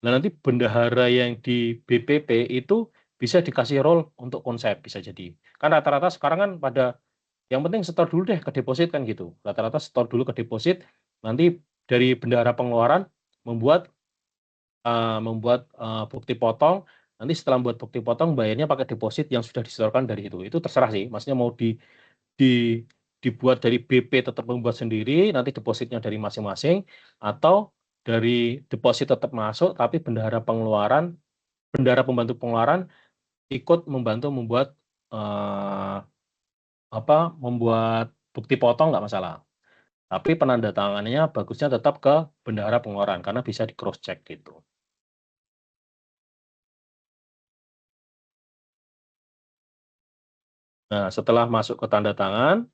Nah, nanti bendahara yang di BPP itu bisa dikasih role untuk konsep, bisa jadi. Kan rata-rata sekarang kan pada, yang penting setor dulu deh ke deposit kan gitu. Rata-rata setor dulu ke deposit, nanti dari bendahara pengeluaran membuat bukti potong, nanti setelah membuat bukti potong bayarnya pakai deposit yang sudah disetorkan dari itu. Itu terserah sih, maksudnya mau dibuat dari BP tetap membuat sendiri, nanti depositnya dari masing-masing, atau dari deposit tetap masuk, tapi bendahara pembantu pengeluaran ikut membantu membuat membuat bukti potong nggak masalah. Tapi penandatangannya bagusnya tetap ke bendahara pengeluaran karena bisa di cross check gitu. Nah, setelah masuk ke tanda tangan,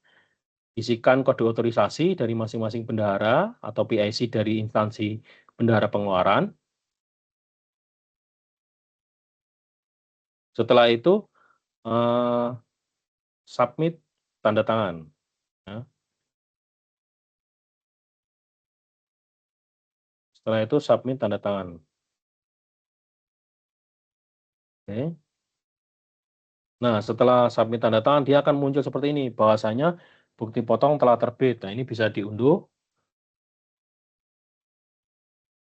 isikan kode otorisasi dari masing-masing bendahara atau PIC dari instansi bendahara pengeluaran. Setelah itu submit tanda tangan. Ya. Setelah itu submit tanda tangan. Oke. Nah, setelah submit tanda tangan, dia akan muncul seperti ini, bahwasanya bukti potong telah terbit. Nah, ini bisa diunduh.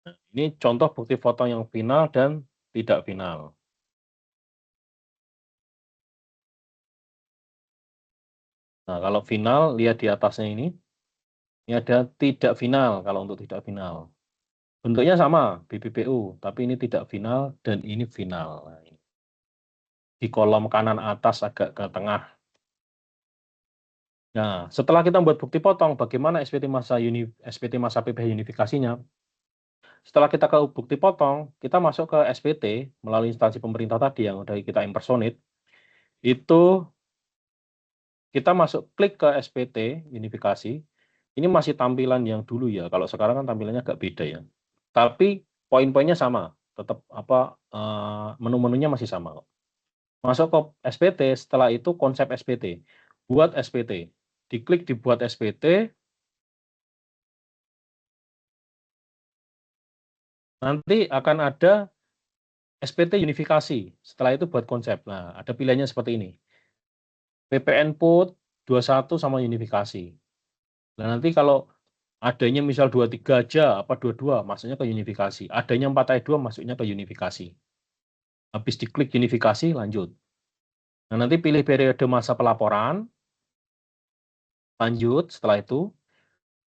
Nah, ini contoh bukti potong yang final dan tidak final. Nah, kalau final, lihat di atasnya ini. Ini ada tidak final kalau untuk tidak final. Bentuknya sama, BPPU, tapi ini tidak final dan ini final. Nah, ini. Di kolom kanan atas agak ke tengah. Nah, setelah kita membuat bukti potong, bagaimana SPT masa PPh unifikasinya? Setelah kita ke bukti potong, kita masuk ke SPT melalui instansi pemerintah tadi yang udah kita impersonate. Itu kita masuk klik ke SPT unifikasi. Ini masih tampilan yang dulu ya. Kalau sekarang kan tampilannya agak beda ya. Tapi poin-poinnya sama, tetap menu-menunya masih sama kok. Masuk ke SPT, setelah itu konsep SPT. Buat SPT. Diklik di buat SPT. Nanti akan ada SPT unifikasi. Setelah itu buat konsep. Nah, ada pilihannya seperti ini. PPN put 21 sama unifikasi. Nah, nanti kalau adanya misal 23 aja, apa 22, maksudnya ke unifikasi. Adanya 4 ayat 2, masuknya ke unifikasi. Habis diklik unifikasi, lanjut. Nah, nanti pilih periode masa pelaporan, lanjut, setelah itu.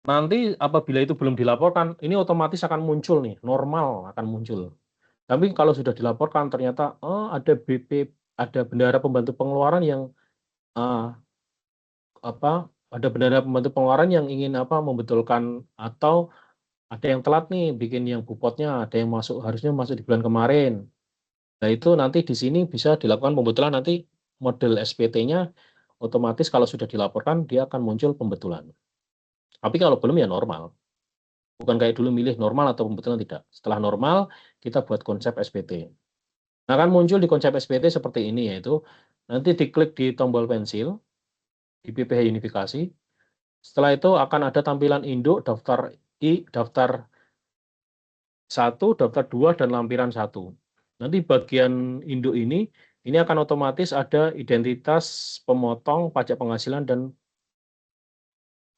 Nanti apabila itu belum dilaporkan, ini otomatis akan muncul nih, normal akan muncul. Tapi kalau sudah dilaporkan, ternyata ada BP, ada bendahara pembantu pengeluaran yang ada bendahara pembantu pengeluaran yang ingin membetulkan atau ada yang telat nih bikin yang bupotnya, ada yang harusnya masuk di bulan kemarin. Nah, itu nanti di sini bisa dilakukan pembetulan, nanti model SPT-nya otomatis kalau sudah dilaporkan dia akan muncul pembetulan. Tapi kalau belum ya normal. Bukan kayak dulu milih normal atau pembetulan, tidak. Setelah normal kita buat konsep SPT. Nah, kan muncul di konsep SPT seperti ini, yaitu nanti diklik di tombol pensil di PPh unifikasi. Setelah itu akan ada tampilan induk, daftar daftar 1, daftar 2, dan lampiran 1. Nanti bagian induk ini akan otomatis ada identitas pemotong, pajak penghasilan, dan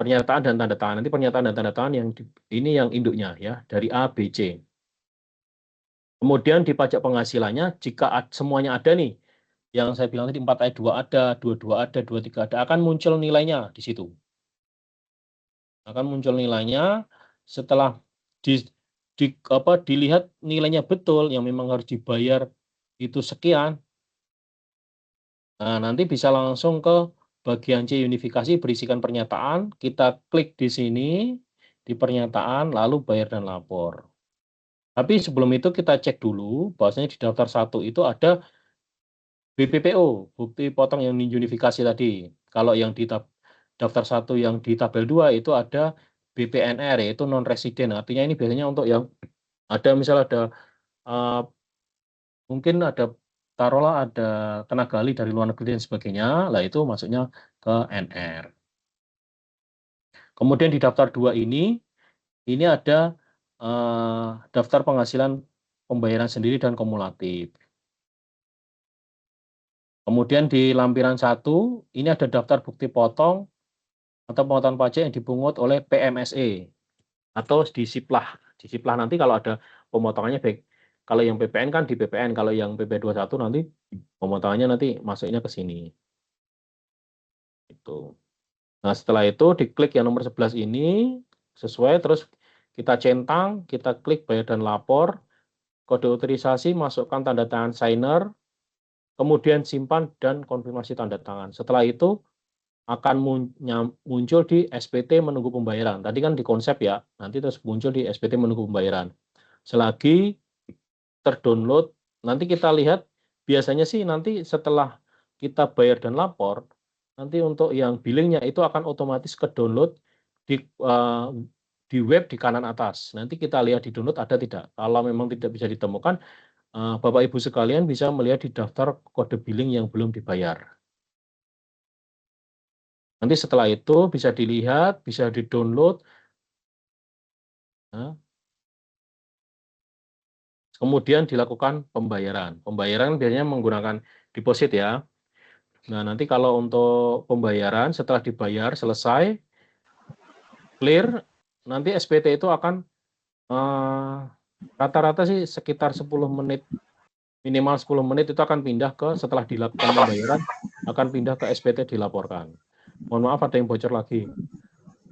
pernyataan dan tanda tangan. Nanti pernyataan dan tanda tangan ini yang induknya ya, dari A, B, C. Kemudian di pajak penghasilannya, jika semuanya ada nih, yang saya bilang tadi 4 ayat 2 ada, 22 ada, 23 ada, akan muncul nilainya di situ. Akan muncul nilainya setelah dilihat nilainya betul, yang memang harus dibayar itu sekian. Nah, nanti bisa langsung ke bagian C unifikasi, berisikan pernyataan, kita klik di sini, di pernyataan, lalu bayar dan lapor. Tapi sebelum itu kita cek dulu, bahwasanya di daftar 1 itu ada BPPO, bukti potong yang unifikasi tadi. Kalau yang di daftar 1 yang di tabel 2 itu ada BPNR, yaitu non-resident. Artinya ini biasanya untuk yang ada misal ada mungkin taruhlah ada tenaga ahli dari luar negeri dan sebagainya, lah itu masuknya ke NR. Kemudian di daftar 2 ini ada daftar penghasilan pembayaran sendiri dan kumulatif. Kemudian di lampiran 1, ini ada daftar bukti potong atau pemotongan pajak yang dipungut oleh PMSE atau di Siplah. Di Siplah nanti kalau ada pemotongannya baik Kalau yang PPN kan di PPN, kalau yang PP21 nanti pemotongannya nanti masuknya ke sini. Itu. Nah, setelah itu diklik yang nomor 11 ini sesuai, terus kita centang, kita klik bayar dan lapor, kode otorisasi, masukkan tanda tangan signer, kemudian simpan dan konfirmasi tanda tangan. Setelah itu akan muncul di SPT menunggu pembayaran. Tadi kan di konsep ya, nanti terus muncul di SPT menunggu pembayaran. Selagi terdownload, nanti kita lihat biasanya sih nanti setelah kita bayar dan lapor, nanti untuk yang billingnya itu akan otomatis ke download di web di kanan atas. Nanti kita lihat di download ada tidak. Kalau memang tidak bisa ditemukan, Bapak Ibu sekalian bisa melihat di daftar kode billing yang belum dibayar. Nanti setelah itu bisa dilihat, bisa di-download. Nah, kemudian dilakukan pembayaran. Pembayaran biasanya menggunakan deposit ya. Nah, nanti kalau untuk pembayaran setelah dibayar selesai, clear, nanti SPT itu akan rata-rata sih sekitar 10 menit, minimal 10 menit itu akan pindah ke, setelah dilakukan pembayaran, akan pindah ke SPT dilaporkan. Mohon maaf ada yang bocor lagi.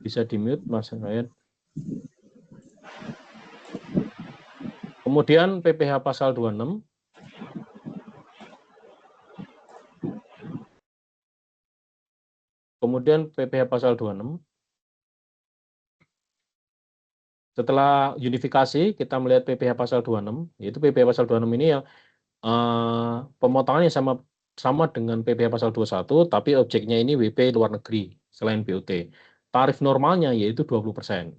Bisa di-mute Mas Ryan. Kemudian PPh pasal 26. Kemudian PPh pasal 26. Setelah unifikasi, kita melihat PPh pasal 26, yaitu PPh pasal 26 ini yang pemotongannya sama dengan PPh pasal 21, tapi objeknya ini WP luar negeri, selain BUT. Tarif normalnya yaitu 20%.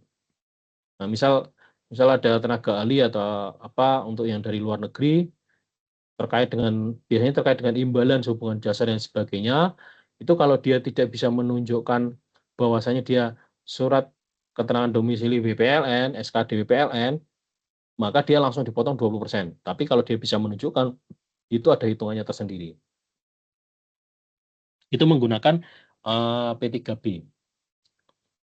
Nah, misal ada tenaga ahli atau apa untuk yang dari luar negeri, biasanya terkait dengan imbalan hubungan jasa dan sebagainya, itu kalau dia tidak bisa menunjukkan bahwasanya dia surat keterangan domisili BPLN, SKD BPLN, maka dia langsung dipotong 20%. Tapi kalau dia bisa menunjukkan, itu ada hitungannya tersendiri. Itu menggunakan P3B.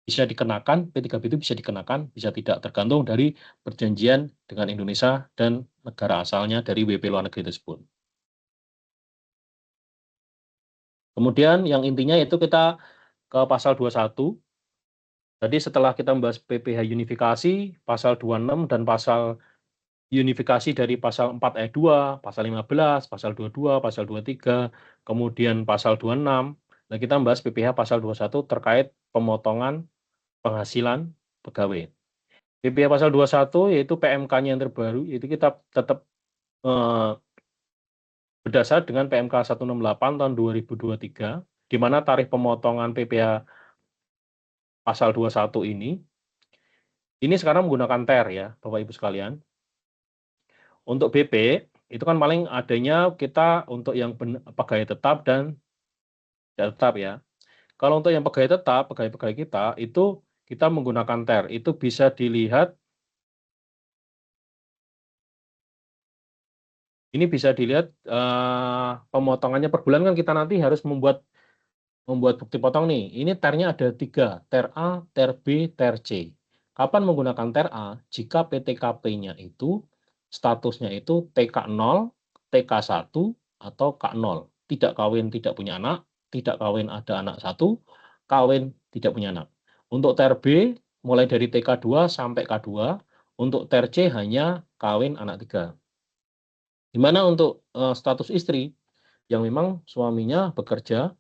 Bisa dikenakan, P3B itu bisa dikenakan, bisa tidak, tergantung dari perjanjian dengan Indonesia dan negara asalnya dari WP luar negeri tersebut. Kemudian yang intinya itu kita ke pasal 21. Jadi setelah kita membahas PPh unifikasi, pasal 26 dan pasal unifikasi dari pasal 4 ayat 2, pasal 15, pasal 22, pasal 23, kemudian pasal 26. Nah, kita membahas PPh pasal 21 terkait pemotongan penghasilan pegawai. PPh pasal 21 yaitu PMK-nya yang terbaru, itu kita tetap berdasar dengan PMK 168 tahun 2023, di mana tarif pemotongan PPh pasal 21 ini sekarang menggunakan TER ya, Bapak Ibu sekalian. Untuk BP, itu kan paling adanya kita untuk yang pegawai tetap dan tidak tetap ya. Kalau untuk yang pegawai tetap, pegawai kita, itu kita menggunakan TER. Itu bisa dilihat, ini bisa dilihat pemotongannya per bulan kan kita nanti harus membuat bukti potong nih. Ini TER-nya ada 3, TER A, TER B, TER C. Kapan menggunakan TER A? Jika PTKP-nya itu statusnya itu TK0, TK1, atau K0. Tidak kawin, tidak punya anak, tidak kawin ada anak 1, kawin tidak punya anak. Untuk TER B mulai dari TK2 sampai K2, untuk TER C hanya kawin anak 3. Dimana untuk status istri yang memang suaminya bekerja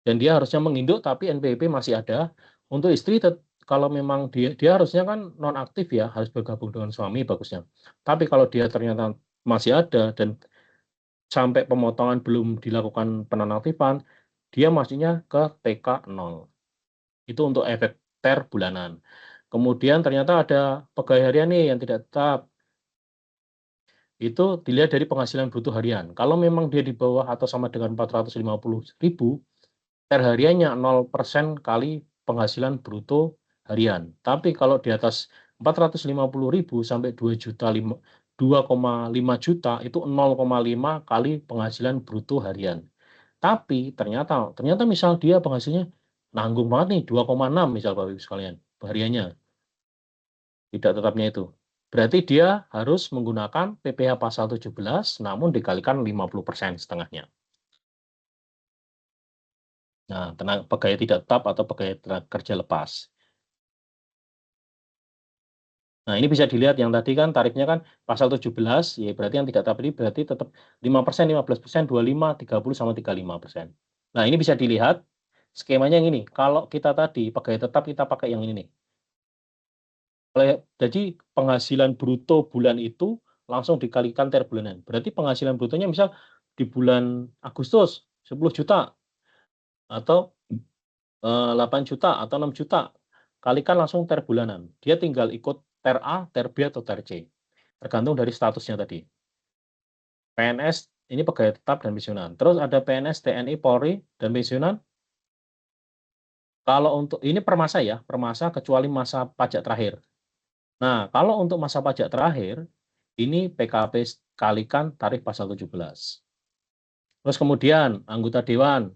dan dia harusnya menginduk tapi NPWP masih ada. Untuk istri kalau memang dia harusnya kan nonaktif ya, harus bergabung dengan suami bagusnya. Tapi kalau dia ternyata masih ada dan sampai pemotongan belum dilakukan penonaktifan, dia masihnya ke TK0. Itu untuk efek TER bulanan. Kemudian ternyata ada pegawai harian nih yang tidak tetap. Itu dilihat dari penghasilan bruto harian. Kalau memang dia di bawah atau sama dengan 450.000, TER hariannya 0% kali penghasilan bruto harian. Tapi kalau di atas 450.000 sampai 2,5 juta itu 0,5 kali penghasilan bruto harian. Tapi ternyata misal dia penghasilannya nanggung banget nih 2,6 misal Bapak Ibu sekalian hariannya. Tidak tetapnya itu. berarti dia harus menggunakan PPh pasal 17 namun dikalikan 50% setengahnya. Nah, pegawai tidak tetap atau pegawai tenaga kerja lepas. Nah, ini bisa dilihat yang tadi kan tarifnya kan pasal 17, ya berarti yang tidak tetap ini berarti tetap 5%, 15%, 25, 30 sama 35%. Nah, ini bisa dilihat skemanya yang ini. Kalau kita tadi pegawai tetap kita pakai yang ini nih. Jadi penghasilan bruto bulan itu langsung dikalikan TER bulanan. Berarti penghasilan brutonya misal di bulan Agustus 10 juta atau 8 juta atau 6 juta. Kalikan langsung TER bulanan. Dia tinggal ikut TER A, TER B atau TER C. Tergantung dari statusnya tadi. PNS ini pegawai tetap dan pensiunan. Terus ada PNS, TNI, Polri dan pensiunan. Kalau untuk ini per masa ya, per masa kecuali masa pajak terakhir. Nah, kalau untuk masa pajak terakhir, ini PKP kalikan tarif pasal 17. Terus kemudian anggota dewan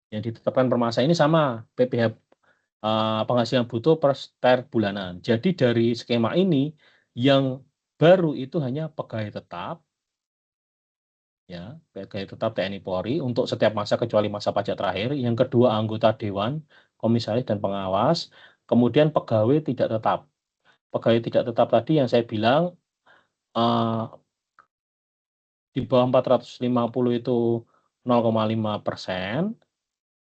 yang ditetapkan per masa ini sama PPh penghasilan bruto per TER bulanan. Jadi dari skema ini yang baru itu hanya pegawai tetap, ya pegawai tetap TNI Polri untuk setiap masa kecuali masa pajak terakhir. Yang kedua anggota dewan, komisaris dan pengawas. Kemudian pegawai tidak tetap. Pegawai tidak tetap tadi yang saya bilang di bawah 450 itu 0,5%,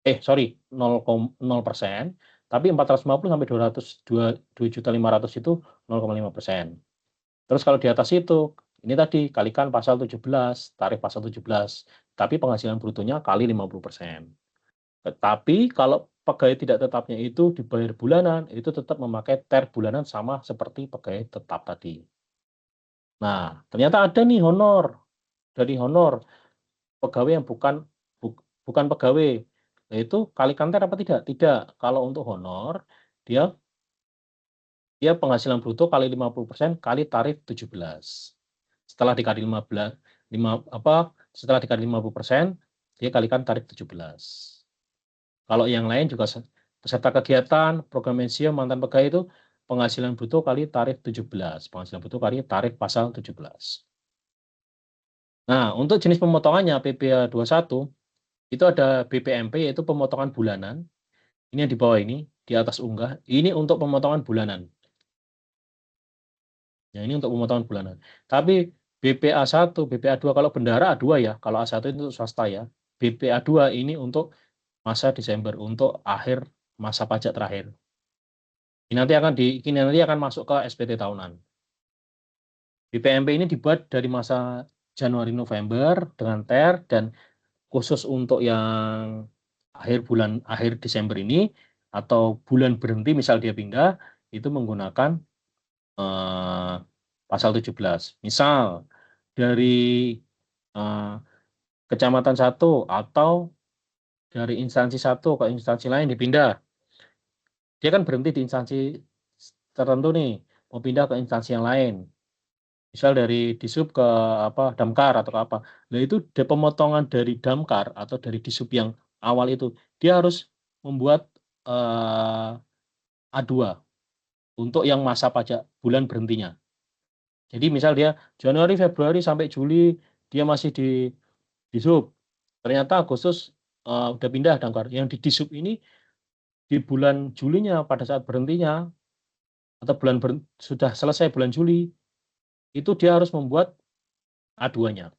0,0%, tapi 450 sampai 2.500.000 itu 0,5%. Terus kalau di atas itu, ini tadi kalikan pasal 17, tarif pasal 17, tapi penghasilan brutonya kali 50%. Tetapi kalau pegawai tidak tetapnya itu dibayar bulanan, itu tetap memakai TER bulanan sama seperti pegawai tetap tadi. Nah, ternyata ada nih honor. Dari honor pegawai yang bukan pegawai, yaitu kalikan TER apa tidak? Tidak. Kalau untuk honor dia penghasilan bruto kali 50% kali tarif 17. Setelah dikali 15 setelah dikali 50% dia kalikan tarif 17. Kalau yang lain juga peserta kegiatan, program pensiun, mantan pegawai itu penghasilan bruto kali tarif 17. Penghasilan bruto kali tarif pasal 17. Nah, untuk jenis pemotongannya PPh 21 itu ada BPMP yaitu pemotongan bulanan. Ini yang di bawah ini, di atas unggah. Ini untuk pemotongan bulanan. Ya, ini untuk pemotongan bulanan. Tapi BPA1, BPA2 kalau bendahara A2 ya, kalau A1 itu untuk swasta ya. BPA2 ini untuk masa Desember, untuk akhir masa pajak terakhir. Ini nanti akan masuk ke SPT tahunan. BPMP ini dibuat dari masa Januari November dengan TER dan khusus untuk yang akhir Desember ini atau bulan berhenti misal dia pindah itu menggunakan pasal 17. Misal dari kecamatan satu atau dari instansi satu ke instansi lain dipindah. Dia kan berhenti di instansi tertentu nih, mau pindah ke instansi yang lain. Misal dari Disub ke Damkar atau apa. Nah itu pemotongan dari Damkar atau dari Disub yang awal itu dia harus membuat A2 untuk yang masa pajak bulan berhentinya. Jadi misal dia Januari, Februari sampai Juli dia masih di Disub. Ternyata Agustus udah pindah Damkar. Yang di Disub ini di bulan Julinya pada saat berhentinya atau sudah selesai bulan Juli itu dia harus membuat A2-nya.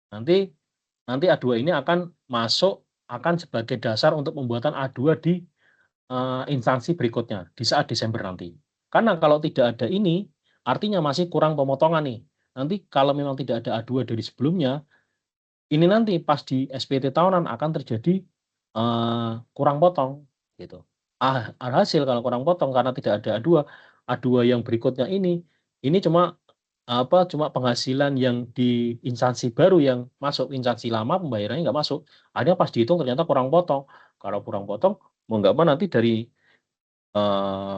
Nanti A2 ini akan sebagai dasar untuk pembuatan A2 di instansi berikutnya di saat Desember nanti. Karena kalau tidak ada ini, artinya masih kurang pemotongan nih. Nanti kalau memang tidak ada A2 dari sebelumnya, ini nanti pas di SPT tahunan akan terjadi kurang potong gitu. Alhasil kalau kurang potong karena tidak ada A2 yang berikutnya ini cuma penghasilan yang di instansi baru yang masuk, instansi lama pembayarannya nggak masuk. Ada pas dihitung ternyata kurang potong. Kalau kurang potong, mau nggak mau nanti dari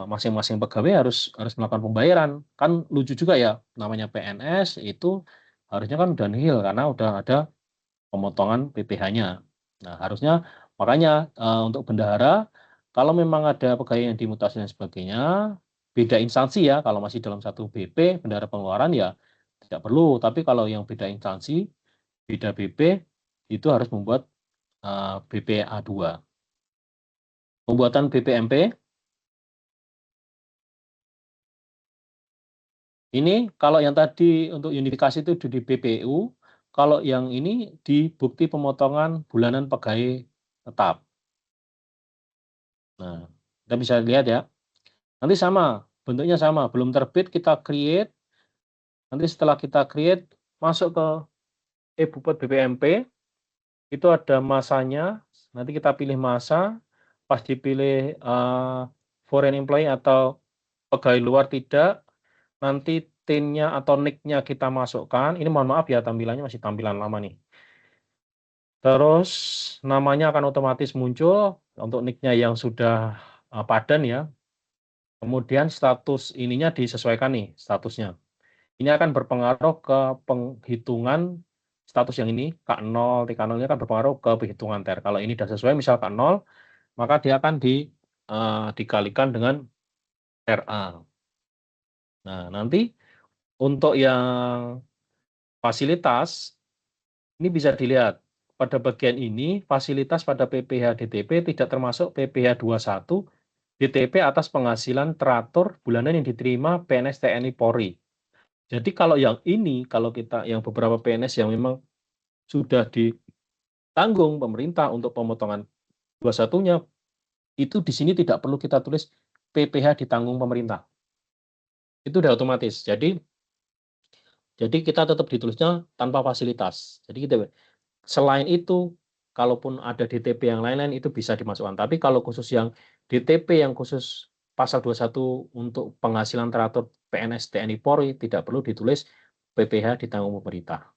masing-masing pegawai harus melakukan pembayaran. Kan lucu juga ya, namanya PNS itu harusnya kan udah nihil karena udah ada pemotongan PPh-nya. Nah, harusnya makanya untuk bendahara, kalau memang ada pegawai yang dimutasi dan sebagainya, beda instansi ya, kalau masih dalam satu BP, bendahara pengeluaran ya tidak perlu. Tapi kalau yang beda instansi, beda BP, itu harus membuat BPA2. Pembuatan BPMP, ini kalau yang tadi untuk unifikasi itu di BPU, kalau yang ini di bukti pemotongan bulanan pegawai tetap. Nah, kita bisa lihat ya. Nanti sama, bentuknya sama, belum terbit kita create. Nanti setelah kita create, masuk ke e-Bupet BPMP, itu ada masanya. Nanti kita pilih masa, pas dipilih foreign employee atau pegawai luar tidak, nanti TIN-nya atau NIK-nya kita masukkan. Ini mohon maaf ya, tampilannya masih tampilan lama nih. Terus namanya akan otomatis muncul untuk NIK-nya yang sudah padan ya. Kemudian status ininya disesuaikan nih, statusnya. Ini akan berpengaruh ke penghitungan status yang ini, K0, TK0 ini akan berpengaruh ke penghitungan TER. Kalau ini sudah sesuai, misal K0, maka dia akan dikalikan dengan RA. Nah, nanti untuk yang fasilitas, ini bisa dilihat. Pada bagian ini, fasilitas pada PPh DTP tidak termasuk PPh 21 DTP atas penghasilan teratur bulanan yang diterima PNS TNI Polri. Jadi kalau yang ini, kalau kita yang beberapa PNS yang memang sudah ditanggung pemerintah untuk pemotongan 21-nya, itu di sini tidak perlu kita tulis PPh ditanggung pemerintah. Itu udah otomatis. Jadi kita tetap ditulisnya tanpa fasilitas. Jadi kita selain itu, kalaupun ada DTP yang lain-lain itu bisa dimasukkan. Tapi kalau khusus yang DTP yang khusus pasal 21 untuk penghasilan teratur PNS TNI Polri tidak perlu ditulis PPh ditanggung pemerintah.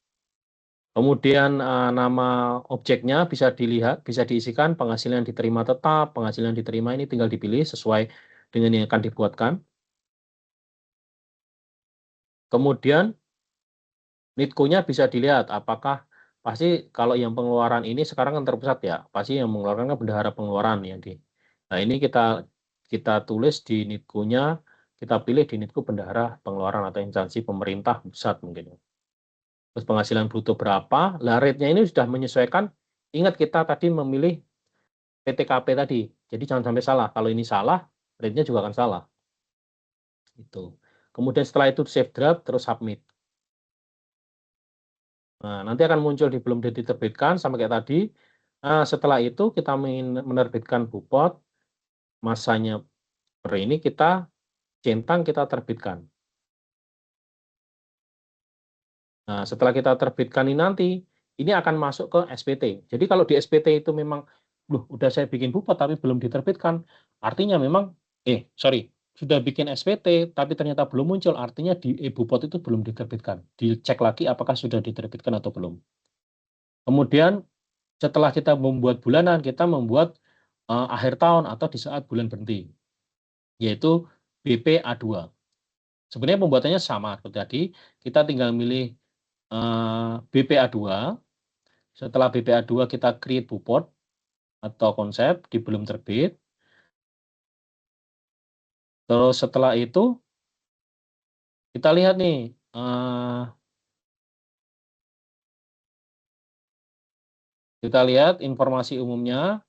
Kemudian nama objeknya bisa dilihat, bisa diisikan penghasilan yang diterima tetap, penghasilan yang diterima ini tinggal dipilih sesuai dengan yang akan dibuatkan. Kemudian NITKO-nya bisa dilihat apakah pasti kalau yang pengeluaran ini sekarang kan terpusat ya, pasti yang mengeluarkan kan bendahara pengeluaran yang di. Nah, ini kita tulis di NITKO-nya, kita pilih di NITKO bendahara pengeluaran atau instansi pemerintah pusat mungkin. Terus penghasilan bruto berapa? Lah rate-nya ini sudah menyesuaikan. Ingat kita tadi memilih PTKP tadi. Jadi jangan sampai salah. Kalau ini salah, rate-nya juga akan salah. Itu. Kemudian setelah itu save draft terus submit. Nah, nanti akan muncul di belum diterbitkan sama kayak tadi. Setelah itu kita menerbitkan bupot, masanya per ini kita centang kita terbitkan. Nah, setelah kita terbitkan ini nanti, ini akan masuk ke SPT. Jadi kalau di SPT itu memang, udah saya bikin bupot tapi belum diterbitkan, artinya memang, sudah bikin SPT tapi ternyata belum muncul, artinya di e-bupot itu belum diterbitkan. Dicek lagi apakah sudah diterbitkan atau belum. Kemudian setelah kita membuat bulanan, kita membuat akhir tahun atau di saat bulan berhenti, yaitu BPA2. Sebenarnya pembuatannya sama seperti tadi, kita tinggal milih BPA2. Setelah BPA2 kita create bupot atau konsep di belum terbit. Terus setelah itu kita lihat nih, kita lihat informasi umumnya.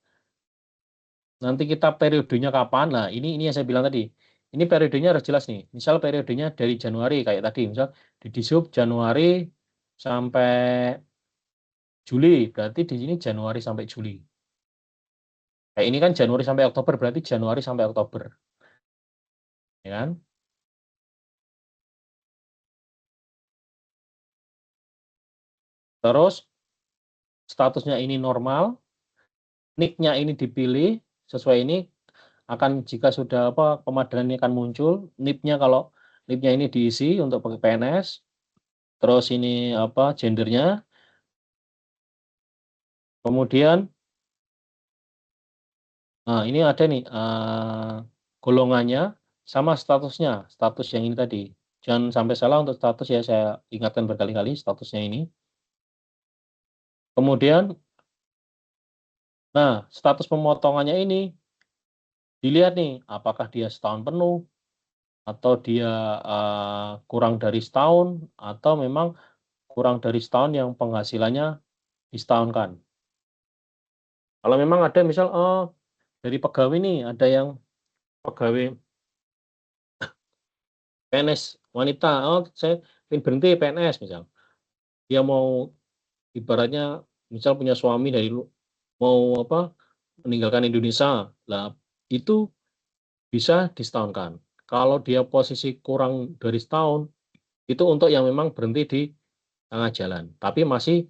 Nanti kita periodenya kapan? Nah, ini yang saya bilang tadi. Ini periodenya harus jelas nih. Misal periodenya dari Januari kayak tadi, misal di Disub Januari sampai Juli, berarti di sini Januari sampai Juli. Kayak ini kan Januari sampai Oktober, berarti Januari sampai Oktober. Ya kan? Terus statusnya ini normal, NIK-nya ini dipilih sesuai ini, akan jika sudah pemadanan ini akan muncul, NIP-nya kalau NIP-nya ini diisi untuk pakai PNS, terus ini gendernya, kemudian ini ada nih golongannya sama statusnya, status yang ini tadi. Jangan sampai salah untuk status ya, saya ingatkan berkali-kali statusnya ini. Kemudian, nah status pemotongannya ini dilihat nih, apakah dia setahun penuh atau dia kurang dari setahun, atau memang kurang dari setahun yang penghasilannya disetahunkan. Kalau memang ada misal dari pegawai nih, ada yang pegawai PNS wanita, saya ingin berhenti PNS misal. Dia mau ibaratnya misal punya suami mau meninggalkan Indonesia. Lah itu bisa disetahunkan. Kalau dia posisi kurang dari setahun, itu untuk yang memang berhenti di tengah jalan, tapi masih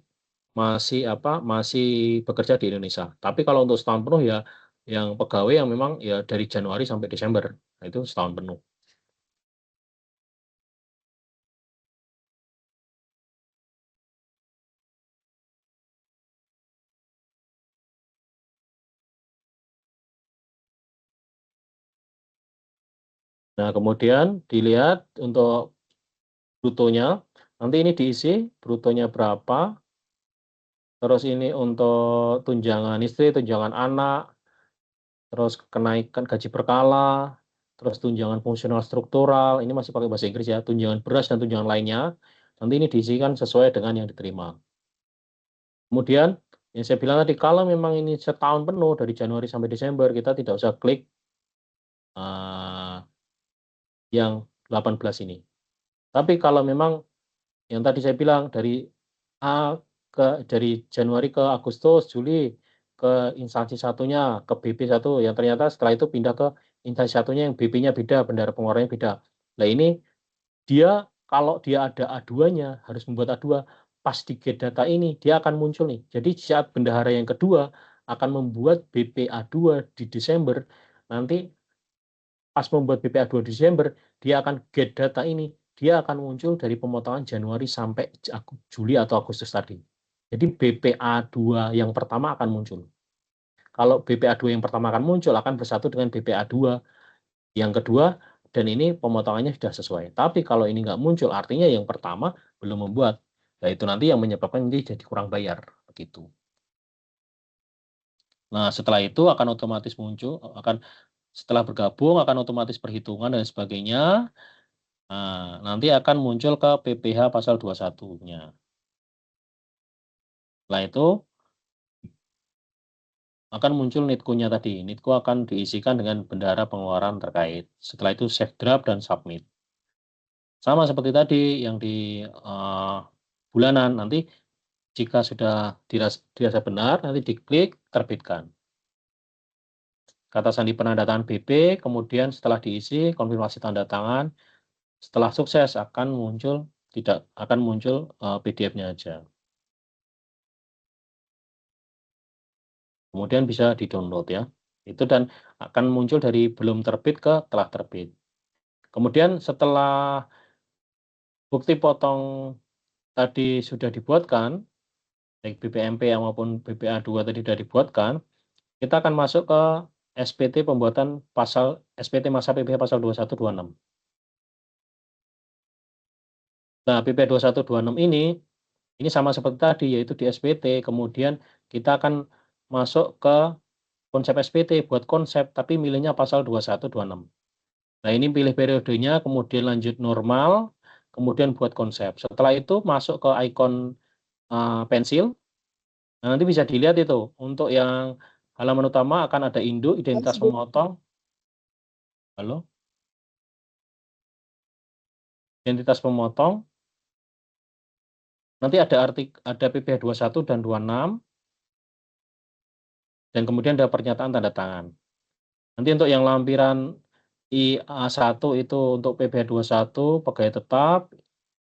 bekerja di Indonesia. Tapi kalau untuk setahun penuh ya yang pegawai yang memang ya dari Januari sampai Desember, nah itu setahun penuh. Nah, kemudian dilihat untuk brutonya, nanti ini diisi brutonya berapa, terus ini untuk tunjangan istri, tunjangan anak, terus kenaikan gaji berkala, terus tunjangan fungsional struktural, ini masih pakai bahasa Inggris ya, tunjangan beras dan tunjangan lainnya, nanti ini diisikan sesuai dengan yang diterima. Kemudian yang saya bilang tadi, kalau memang ini setahun penuh dari Januari sampai Desember, kita tidak usah klik yang 18 ini. Tapi kalau memang yang tadi saya bilang dari dari Januari ke Agustus, Juli ke instansi satunya, ke BP1, yang ternyata setelah itu pindah ke instansi satunya yang BP-nya beda, bendahara pengeluarannya beda. Nah ini dia kalau dia ada aduannya, harus membuat A2, pas di get data ini dia akan muncul nih. Jadi saat bendahara yang kedua akan membuat BPA2 di Desember, nanti pas membuat BPA2 di Desember, dia akan get data ini, dia akan muncul dari pemotongan Januari sampai Juli atau Agustus tadi. Jadi BPA2 yang pertama akan muncul. Kalau BPA2 yang pertama akan muncul, akan bersatu dengan BPA2 yang kedua, dan ini pemotongannya sudah sesuai. Tapi kalau ini nggak muncul, artinya yang pertama belum membuat. Nah, itu nanti yang menyebabkan ini jadi kurang bayar. Begitu. Nah, setelah itu akan otomatis muncul, setelah bergabung akan otomatis perhitungan dan sebagainya. Nah, nanti akan muncul ke PPh pasal 21-nya. Setelah itu akan muncul NITKU-nya tadi. NITKU akan diisikan dengan bendahara pengeluaran terkait. Setelah itu save draft dan submit. Sama seperti tadi yang di bulanan, nanti jika sudah dirasa benar, nanti diklik terbitkan. Kata sandi penandatangan BP, kemudian setelah diisi, konfirmasi tanda tangan, setelah sukses akan muncul PDF-nya aja. Kemudian bisa di-download ya. Itu dan akan muncul dari belum terbit ke telah terbit. Kemudian setelah bukti potong tadi sudah dibuatkan, baik BPMP maupun BPA2 tadi sudah dibuatkan, kita akan masuk ke SPT pembuatan SPT masa PPh pasal 2126. Nah, PP 2126 ini sama seperti tadi, yaitu di SPT, kemudian kita akan masuk ke konsep SPT, buat konsep, tapi milihnya pasal 2126. Nah, ini pilih periodenya, kemudian lanjut normal, kemudian buat konsep. Setelah itu masuk ke ikon pensil. Nah, nanti bisa dilihat itu, untuk yang halaman utama akan ada induk, identitas pemotong. Halo? Identitas pemotong. Nanti ada PPh 21 dan 26. Dan kemudian ada pernyataan tanda tangan. Nanti untuk yang lampiran IA1 itu untuk PPh 21 pegawai tetap,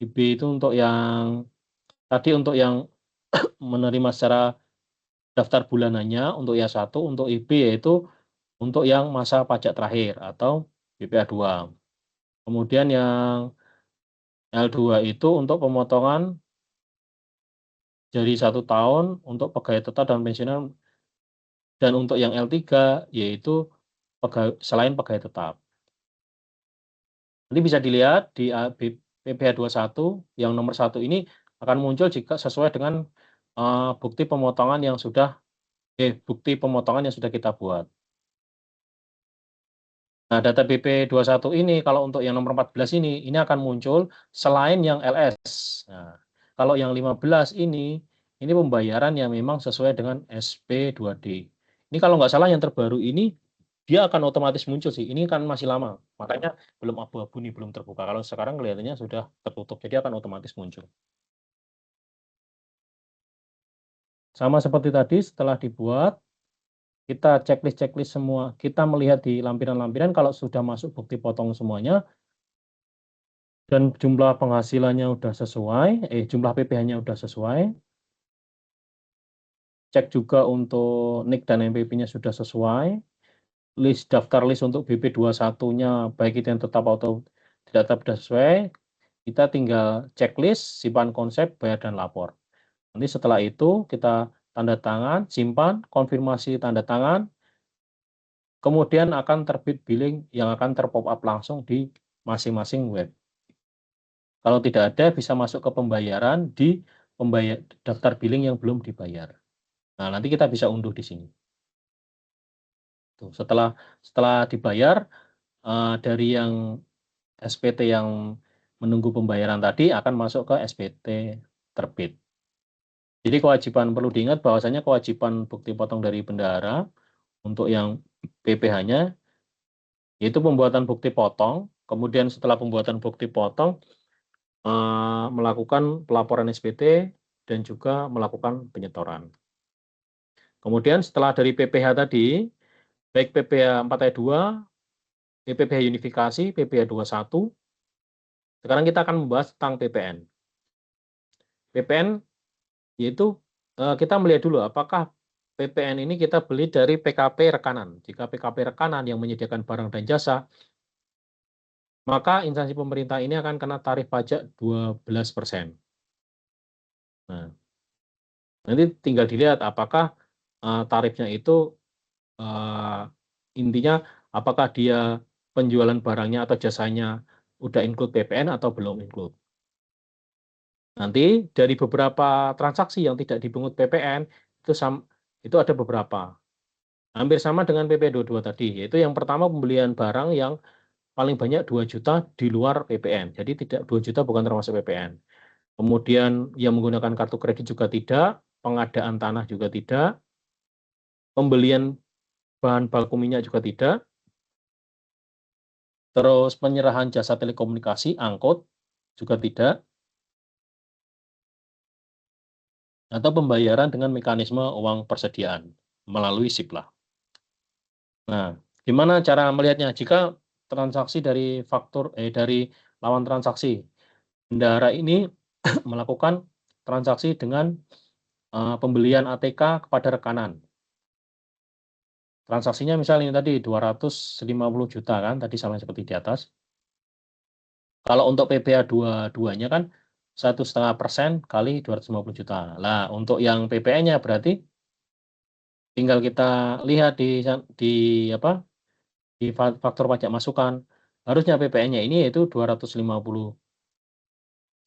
IB itu untuk yang tadi untuk yang menerima secara daftar bulanannya, untuk IA1, untuk IB yaitu untuk yang masa pajak terakhir atau BPA2. Kemudian yang L2 itu untuk pemotongan dari 1 tahun untuk pegawai tetap dan pensiunan, dan untuk yang L3 yaitu selain pegawai tetap. Nanti bisa dilihat di PPh 21 yang nomor 1 ini akan muncul jika sesuai dengan bukti pemotongan yang sudah kita buat. Nah, data BP21 ini kalau untuk yang nomor 14 ini akan muncul selain yang LS. Nah, kalau yang 15 ini pembayaran yang memang sesuai dengan SP2D. Ini kalau nggak salah yang terbaru ini dia akan otomatis muncul sih. Ini kan masih lama, makanya belum abu-abu nih, belum terbuka. Kalau sekarang kelihatannya sudah tertutup, jadi akan otomatis muncul. Sama seperti tadi, setelah dibuat, kita checklist semua, kita melihat di lampiran-lampiran kalau sudah masuk bukti potong semuanya, dan jumlah penghasilannya udah sesuai, jumlah PPh-nya udah sesuai, cek juga untuk NIK dan MPP-nya sudah sesuai, daftar list untuk BP21-nya, baik itu yang tetap atau tidak tetap sudah sesuai, kita tinggal checklist, simpan konsep, bayar dan lapor. Nanti setelah itu kita tanda tangan, simpan, konfirmasi tanda tangan, kemudian akan terbit billing yang akan terpop up langsung di masing-masing web. Kalau tidak ada, bisa masuk ke pembayaran di daftar billing yang belum dibayar. Nah, nanti kita bisa unduh di sini. Tuh, setelah dibayar, dari yang SPT yang menunggu pembayaran tadi akan masuk ke SPT terbit. Jadi kewajiban perlu diingat bahwasanya kewajiban bukti potong dari bendahara untuk yang PPh-nya yaitu pembuatan bukti potong, kemudian setelah pembuatan bukti potong melakukan pelaporan SPT dan juga melakukan penyetoran. Kemudian setelah dari PPh tadi, baik PPh 4 ayat 2, PPh unifikasi, PPh 21, sekarang kita akan membahas tentang PPN. PPN yaitu kita melihat dulu apakah PPN ini kita beli dari PKP rekanan. Jika PKP rekanan yang menyediakan barang dan jasa, maka instansi pemerintah ini akan kena tarif pajak 12%. Nah, nanti tinggal dilihat apakah tarifnya itu intinya apakah dia penjualan barangnya atau jasanya udah include PPN atau belum include. Nanti dari beberapa transaksi yang tidak dipungut PPN itu ada beberapa. Hampir sama dengan PP22 tadi, yaitu yang pertama pembelian barang yang paling banyak 2 juta di luar PPN. Jadi tidak 2 juta bukan termasuk PPN. Kemudian yang menggunakan kartu kredit juga tidak, pengadaan tanah juga tidak, pembelian bahan baku minyak juga tidak, terus penyerahan jasa telekomunikasi, angkut juga tidak, atau pembayaran dengan mekanisme uang persediaan melalui SIP-lah. Nah, gimana cara melihatnya? Jika transaksi dari dari lawan transaksi, bendahara ini melakukan transaksi dengan pembelian ATK kepada rekanan. Transaksinya misalnya tadi 250 juta kan, tadi sama seperti di atas. Kalau untuk PPh 22-nya kan 1,5% kali 250 juta. Nah, untuk yang PPN-nya berarti tinggal kita lihat di faktor pajak masukan. Harusnya PPN-nya ini yaitu 250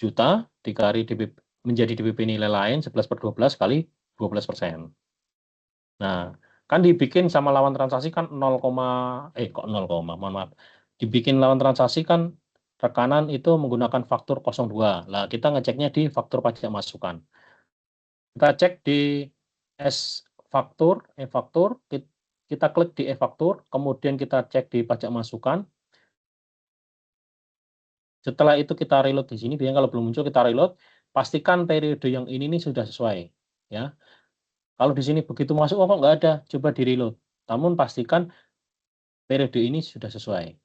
juta dikali menjadi DPP nilai lain 11/12 kali 12%. Nah, kan dibikin sama lawan transaksi kan 0, kok 0, mohon maaf. Dibikin lawan transaksi kan rekanan itu menggunakan faktur 02. Nah, kita ngeceknya di faktur pajak masukan. Kita cek di e-faktur, kita klik di e-faktur, kemudian kita cek di pajak masukan. Setelah itu kita reload di sini, biasanya kalau belum muncul kita reload, pastikan periode yang ini nih sudah sesuai, ya. Kalau di sini begitu masuk, oh kok nggak ada, coba di reload. Namun pastikan periode ini sudah sesuai.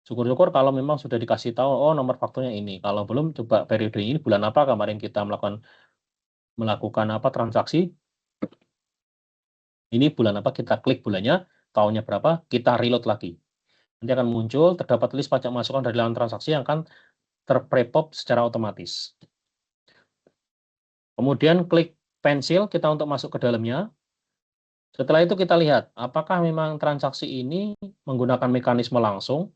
Syukur-syukur kalau memang sudah dikasih tahu, oh nomor fakturnya ini. Kalau belum, coba periode ini bulan apa kemarin kita melakukan transaksi. Ini bulan apa, kita klik bulannya, tahunnya berapa, kita reload lagi. Nanti akan muncul, terdapat list pajak masukan dari lawan transaksi yang akan terprepop secara otomatis. Kemudian klik pensil kita untuk masuk ke dalamnya. Setelah itu kita lihat, apakah memang transaksi ini menggunakan mekanisme langsung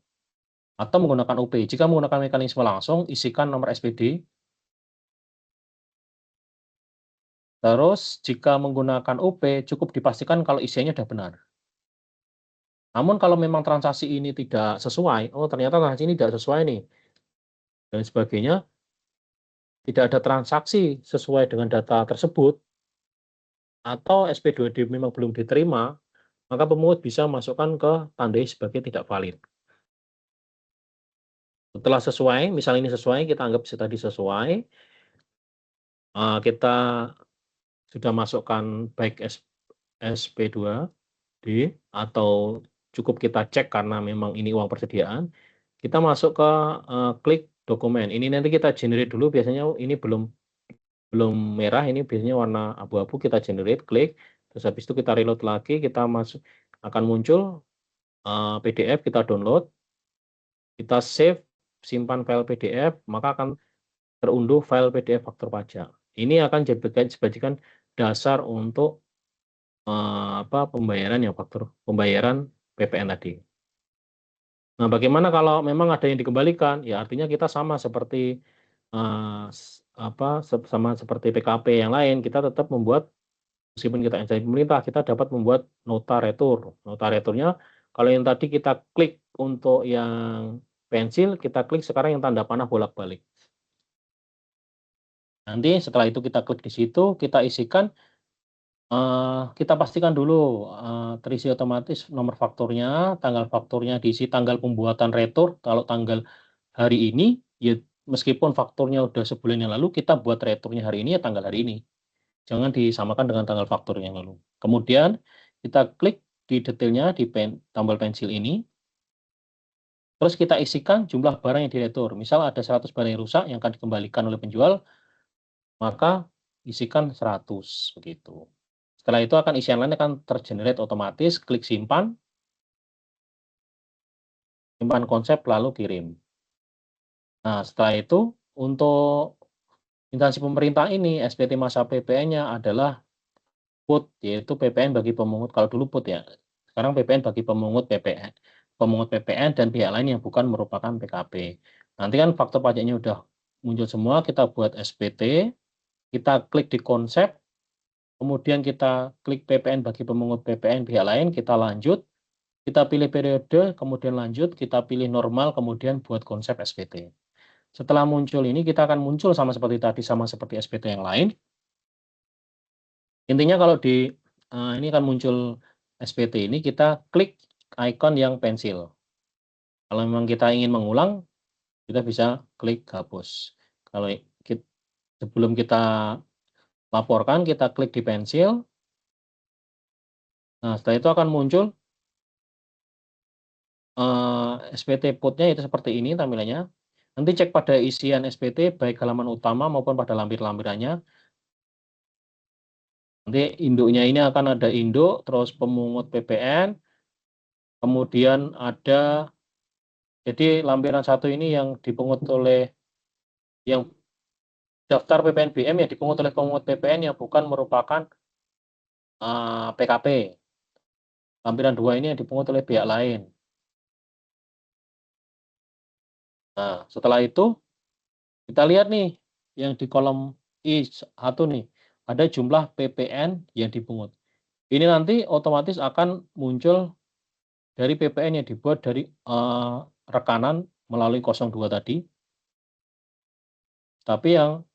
atau menggunakan UP. Jika menggunakan mekanisme langsung, isikan nomor SPD. Terus jika menggunakan UP, cukup dipastikan kalau isiannya sudah benar. Namun kalau memang transaksi ini tidak sesuai, oh ternyata transaksi ini tidak sesuai nih, dan sebagainya, tidak ada transaksi sesuai dengan data tersebut, atau SP2D memang belum diterima, maka pemungut bisa masukkan ke tandai sebagai tidak valid. Setelah sesuai, misal ini sesuai, kita anggap tadi sesuai, kita sudah masukkan baik SP2D atau cukup kita cek karena memang ini uang persediaan, kita masuk ke klik dokumen. Ini nanti kita generate dulu, biasanya ini belum merah, ini biasanya warna abu-abu, kita generate, klik, terus habis itu kita reload lagi, kita masuk, akan muncul PDF, kita download, kita save, simpan file PDF, maka akan terunduh file PDF faktur pajak. Ini akan dijadikan dasar untuk pembayaran pembayaran PPN tadi. Nah, bagaimana kalau memang ada yang dikembalikan? Ya artinya kita sama seperti sama seperti PKP yang lain, kita tetap membuat, meskipun kita instansi pemerintah, kita dapat membuat nota retur. Nota returnya, kalau yang tadi kita klik untuk yang pensil, kita klik sekarang yang tanda panah bolak-balik. Nanti setelah itu kita klik di situ, kita isikan, kita pastikan dulu terisi otomatis nomor fakturnya, tanggal fakturnya diisi tanggal pembuatan retur. Kalau tanggal hari ini, ya meskipun fakturnya udah sebulan yang lalu, kita buat returnya hari ini ya tanggal hari ini. Jangan disamakan dengan tanggal faktur yang lalu. Kemudian kita klik di detailnya di tombol pensil ini. Terus kita isikan jumlah barang yang diretur. Misal ada 100 barang yang rusak yang akan dikembalikan oleh penjual, maka isikan 100 begitu. Setelah itu isian lain akan tergenerate otomatis, klik simpan konsep lalu kirim. Nah, setelah itu untuk instansi pemerintah ini SPT masa PPN-nya adalah PUT, yaitu PPN bagi pemungut. Kalau dulu PUT ya, sekarang PPN bagi pemungut PPN dan pihak lain yang bukan merupakan PKP. Nanti kan faktur pajaknya udah muncul semua, kita buat SPT, kita klik di konsep, kemudian kita klik PPN bagi pemungut PPN pihak lain, kita lanjut, kita pilih periode, kemudian lanjut, kita pilih normal, kemudian buat konsep SPT. Setelah muncul ini, kita akan muncul sama seperti tadi, sama seperti SPT yang lain. Intinya kalau di ini akan muncul SPT ini, kita klik ikon yang pensil. Kalau memang kita ingin mengulang, kita bisa klik hapus. Kalau sebelum kita laporkan, kita klik di pensil. Nah, setelah itu akan muncul SPT PUT-nya itu seperti ini tampilannya. Nanti cek pada isian SPT, baik halaman utama maupun pada lampir-lampirannya. Nanti induknya ini akan ada induk, terus pemungut PPN, kemudian ada, jadi lampiran 1 ini yang dipungut oleh, yang daftar PPNBM yang dipungut oleh pemungut PPN yang bukan merupakan PKP. Lampiran 2 ini yang dipungut oleh pihak lain. Nah, setelah itu kita lihat nih yang di kolom I1 nih, ada jumlah PPN yang dipungut. Ini nanti otomatis akan muncul dari PPN yang dibuat dari rekanan melalui 02 tadi. Tapi yang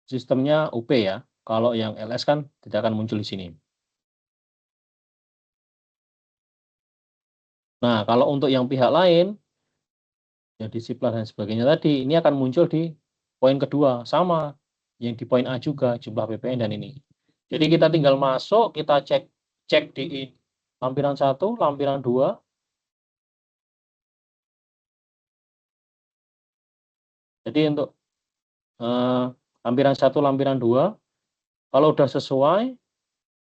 sistemnya UP ya. Kalau yang LS kan tidak akan muncul di sini. Nah, kalau untuk yang pihak lain, ya disiplin dan sebagainya tadi, ini akan muncul di poin kedua, sama. Yang di poin A juga, jumlah PPN dan ini. Jadi kita tinggal masuk, kita cek di lampiran 1, lampiran 2. Jadi untuk lampiran 1, lampiran 2, kalau udah sesuai,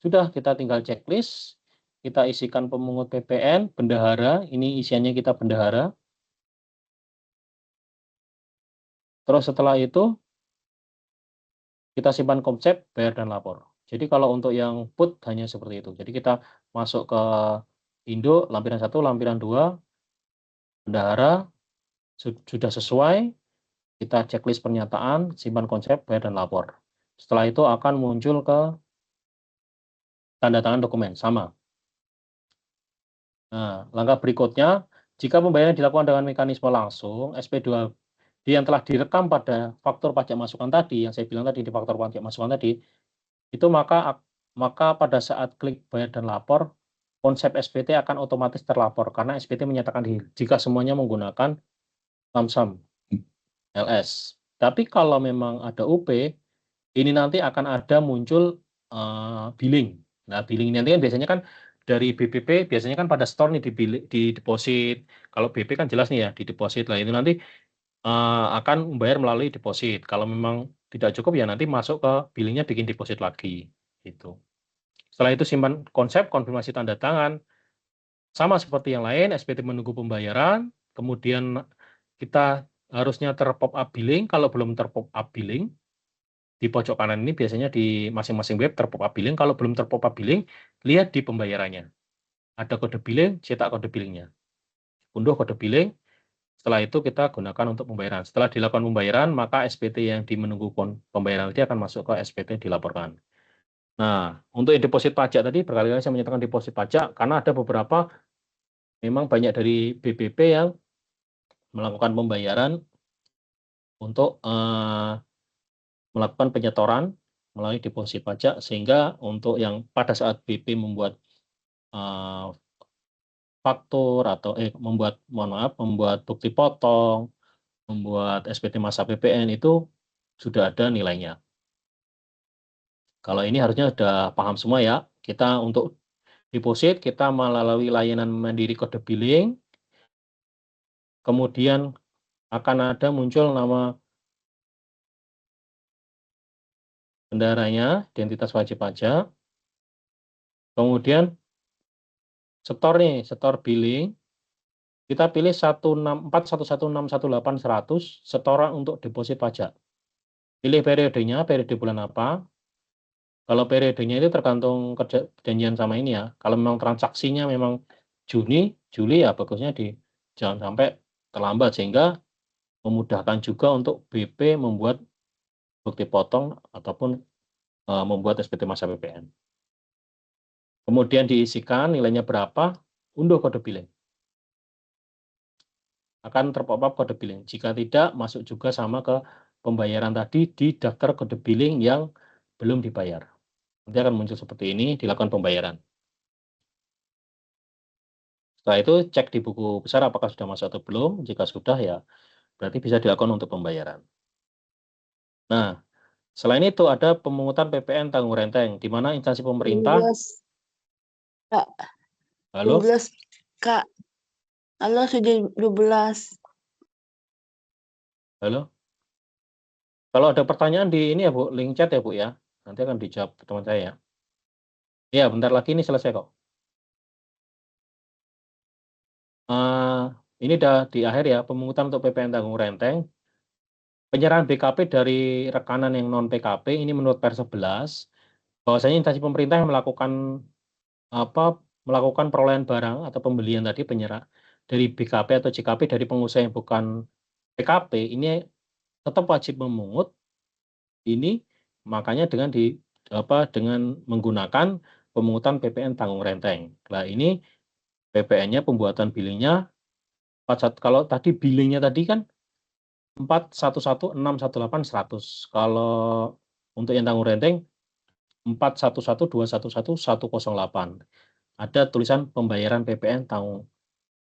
sudah kita tinggal checklist, kita isikan pemungut PPN, bendahara, ini isiannya kita bendahara. Terus setelah itu, kita simpan konsep, bayar dan lapor. Jadi kalau untuk yang PUT hanya seperti itu. Jadi kita masuk ke induk, lampiran 1, lampiran 2, bendahara, sudah sesuai, kita checklist pernyataan, simpan konsep, bayar dan lapor. Setelah itu akan muncul ke tanda tangan dokumen, sama. Nah, langkah berikutnya, jika pembayaran dilakukan dengan mekanisme langsung, SP2 yang telah direkam pada faktur pajak masukan tadi, yang saya bilang tadi di faktur pajak masukan tadi, itu maka pada saat klik bayar dan lapor, konsep SPT akan otomatis terlapor karena SPT menyatakan jika semuanya menggunakan lump sum LS. Tapi kalau memang ada UP, ini nanti akan ada muncul billing. Nah, billing nanti kan biasanya kan dari BPP biasanya kan pada store nih di deposit. Kalau BP kan jelas nih ya di deposit lah, itu nanti akan membayar melalui deposit. Kalau memang tidak cukup ya nanti masuk ke billingnya bikin deposit lagi gitu. Setelah itu simpan konsep konfirmasi tanda tangan. Sama seperti yang lain, SPT menunggu pembayaran, kemudian kita harusnya ter-pop up billing. Kalau belum ter-pop up billing, di pojok kanan ini biasanya di masing-masing web ter-pop up billing. Kalau belum ter-pop up billing, lihat di pembayarannya. Ada kode billing, cetak kode billingnya. Unduh kode billing, setelah itu kita gunakan untuk pembayaran. Setelah dilakukan pembayaran, maka SPT yang di menunggu pembayaran tadi akan masuk ke SPT dilaporkan. Nah, untuk yang deposit pajak tadi, berkali-kali saya menyatakan deposit pajak, karena ada beberapa, memang banyak dari BPP yang melakukan pembayaran untuk melakukan penyetoran melalui deposit pajak, sehingga untuk yang pada saat BP membuat faktur atau membuat bukti potong, membuat SPT masa PPN itu sudah ada nilainya. Kalau ini harusnya sudah paham semua ya. Kita untuk deposit kita melalui layanan mandiri kode billing, kemudian akan ada muncul nama bendaranya, identitas wajib pajak, kemudian setor nih, setor billing, kita pilih 164.116.18.100 setoran untuk deposit pajak. Pilih periodenya, periode bulan apa. Kalau periodenya itu tergantung perjanjian sama ini ya. Kalau memang transaksinya memang Juni, Juli ya bagusnya jangan sampai terlambat, sehingga memudahkan juga untuk BP membuat bukti potong ataupun membuat SPT masa PPN. Kemudian diisikan nilainya berapa, unduh kode billing. Akan terpop up kode billing. Jika tidak, masuk juga sama ke pembayaran tadi di daftar kode billing yang belum dibayar. Nanti akan muncul seperti ini, dilakukan pembayaran. Setelah itu cek di buku besar apakah sudah masuk atau belum. Jika sudah ya berarti bisa dilakukan untuk pembayaran. Nah, selain itu ada pemungutan PPN tanggung renteng, di mana instansi pemerintah. 12, Kak. Halo? 12, Kak. Halo, sudah 12. Halo? Kalau ada pertanyaan di ini ya Bu, link chat ya Bu ya. Nanti akan dijawab teman saya ya. Ya, bentar lagi ini selesai kok. Ini udah di akhir ya, pemungutan untuk PPN tanggung renteng. Penyerahan BKP dari rekanan yang non PKP ini menurut Per 11, bahwasanya instansi pemerintah yang melakukan perolehan barang atau pembelian tadi penyerah dari BKP atau JKP dari pengusaha yang bukan PKP ini tetap wajib memungut ini, makanya dengan menggunakan pemungutan PPN tanggung renteng. Nah, ini PPN-nya pembuatan billingnya kalau tadi billingnya tadi kan 411.618.100. Kalau untuk yang tanggung renteng 411.211.108. Ada tulisan pembayaran PPN tanggung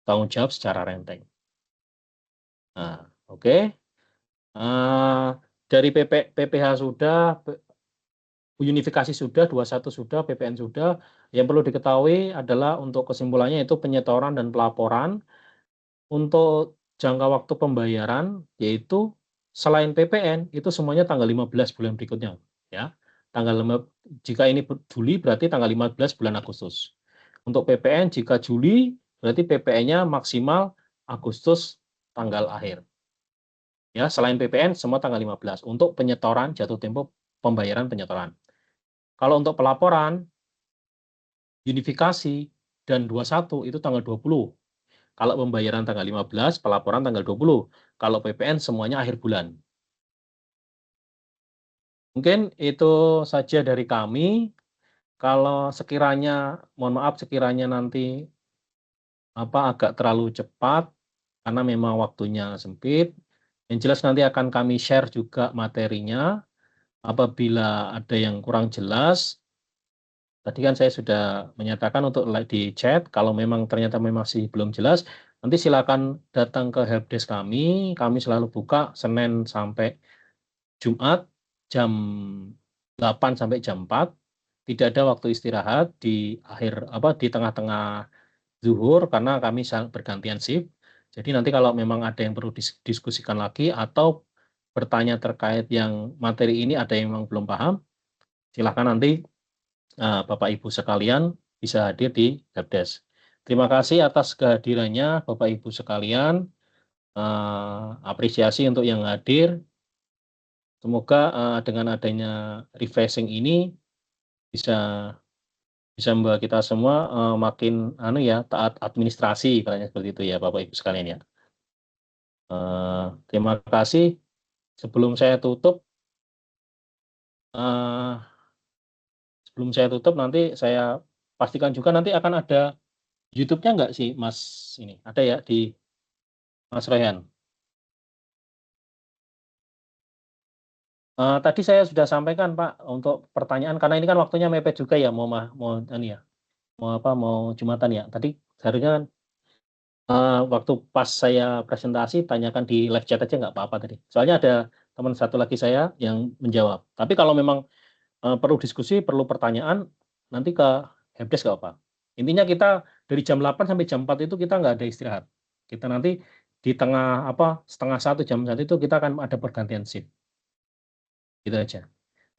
jawab secara renteng. Nah, oke. Dari PPH sudah, unifikasi sudah, 21 sudah, PPN sudah. Yang perlu diketahui adalah untuk kesimpulannya itu penyetoran dan pelaporan. Untuk jangka waktu pembayaran yaitu selain PPN itu semuanya tanggal 15 bulan berikutnya ya. Jika ini Juli berarti tanggal 15 bulan Agustus. Untuk PPN jika Juli berarti PPN-nya maksimal Agustus tanggal akhir. Ya, selain PPN semua tanggal 15 untuk penyetoran jatuh tempo pembayaran penyetoran. Kalau untuk pelaporan unifikasi dan 21 itu tanggal 20. Kalau pembayaran tanggal 15, pelaporan tanggal 20. Kalau PPN semuanya akhir bulan. Mungkin itu saja dari kami. Kalau sekiranya, mohon maaf sekiranya nanti agak terlalu cepat karena memang waktunya sempit. Yang jelas nanti akan kami share juga materinya. Apabila ada yang kurang jelas, tadi kan saya sudah menyatakan untuk di chat, kalau memang ternyata masih belum jelas, nanti silakan datang ke helpdesk kami selalu buka Senin sampai Jumat jam 8 sampai jam 4, tidak ada waktu istirahat di di tengah-tengah zuhur karena kami bergantian shift. Jadi nanti kalau memang ada yang perlu diskusikan lagi atau bertanya terkait yang materi ini ada yang memang belum paham, silahkan nanti Bapak Ibu sekalian bisa hadir di helpdesk. Terima kasih atas kehadirannya Bapak Ibu sekalian. Apresiasi untuk yang hadir. Semoga dengan adanya refreshing ini bisa membawa kita semua makin taat administrasi, katanya seperti itu ya Bapak Ibu sekalian ya. Terima kasih. Sebelum saya tutup, nanti saya pastikan juga nanti akan ada YouTube-nya nggak sih Mas ini? Ada ya di Mas Rehan? Tadi saya sudah sampaikan Pak untuk pertanyaan karena ini kan waktunya mepet juga ya mau Jumatan ya. Tadi seharusnya kan waktu pas saya presentasi tanyakan di live chat aja nggak apa-apa tadi. Soalnya ada teman satu lagi saya yang menjawab. Tapi kalau memang perlu diskusi, perlu pertanyaan, nanti ke helpdesk nggak apa. Intinya kita dari jam 8 sampai jam 4 itu kita nggak ada istirahat. Kita nanti di tengah setengah 1 jam 1 itu kita akan ada pergantian shift. Gitu aja.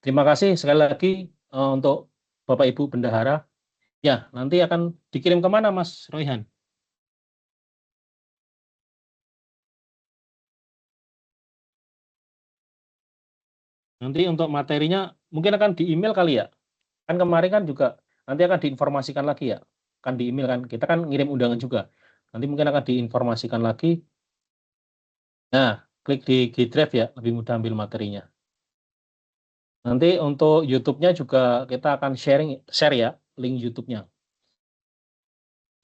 Terima kasih sekali lagi untuk Bapak Ibu Bendahara. Ya, nanti akan dikirim kemana Mas Royhan? Nanti untuk materinya mungkin akan di email kali ya. Kan kemarin kan juga nanti akan diinformasikan lagi ya. Kan di email kan. Kita kan ngirim undangan juga. Nanti mungkin akan diinformasikan lagi. Nah, klik di G-Drive ya, lebih mudah ambil materinya. Nanti untuk YouTube-nya juga kita akan share ya link YouTube-nya.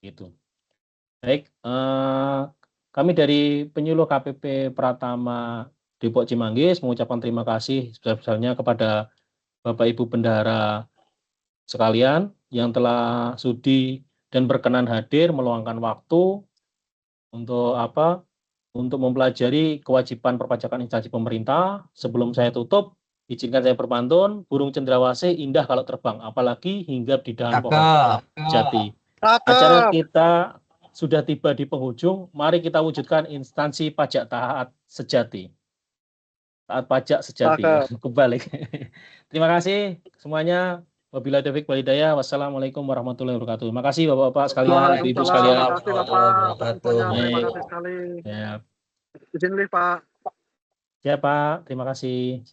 Gitu. Baik, kami dari penyuluh KPP Pratama Depok Cimanggis mengucapkan terima kasih sebesar-besarnya kepada Bapak Ibu Bendahara sekalian yang telah sudi dan berkenan hadir meluangkan waktu untuk untuk mempelajari kewajiban perpajakan instansi pemerintah. Sebelum saya tutup, izinkan saya berpantun, burung cendrawasih indah kalau terbang, apalagi hinggap di dahan pohon jati. Acara kita sudah tiba di penghujung, mari kita wujudkan instansi pajak taat sejati. Taat pajak sejati. Kebalik. Terima kasih semuanya. Wabillahi taufiq wal hidayah. Wassalamualaikum warahmatullahi wabarakatuh. Terima kasih Bapak-bapak sekalian, Ibu-ibu sekalian. Terima kasih Bapak. Terima kasih sekali. Ya. Izin lift Pak. Ya Pak, terima kasih.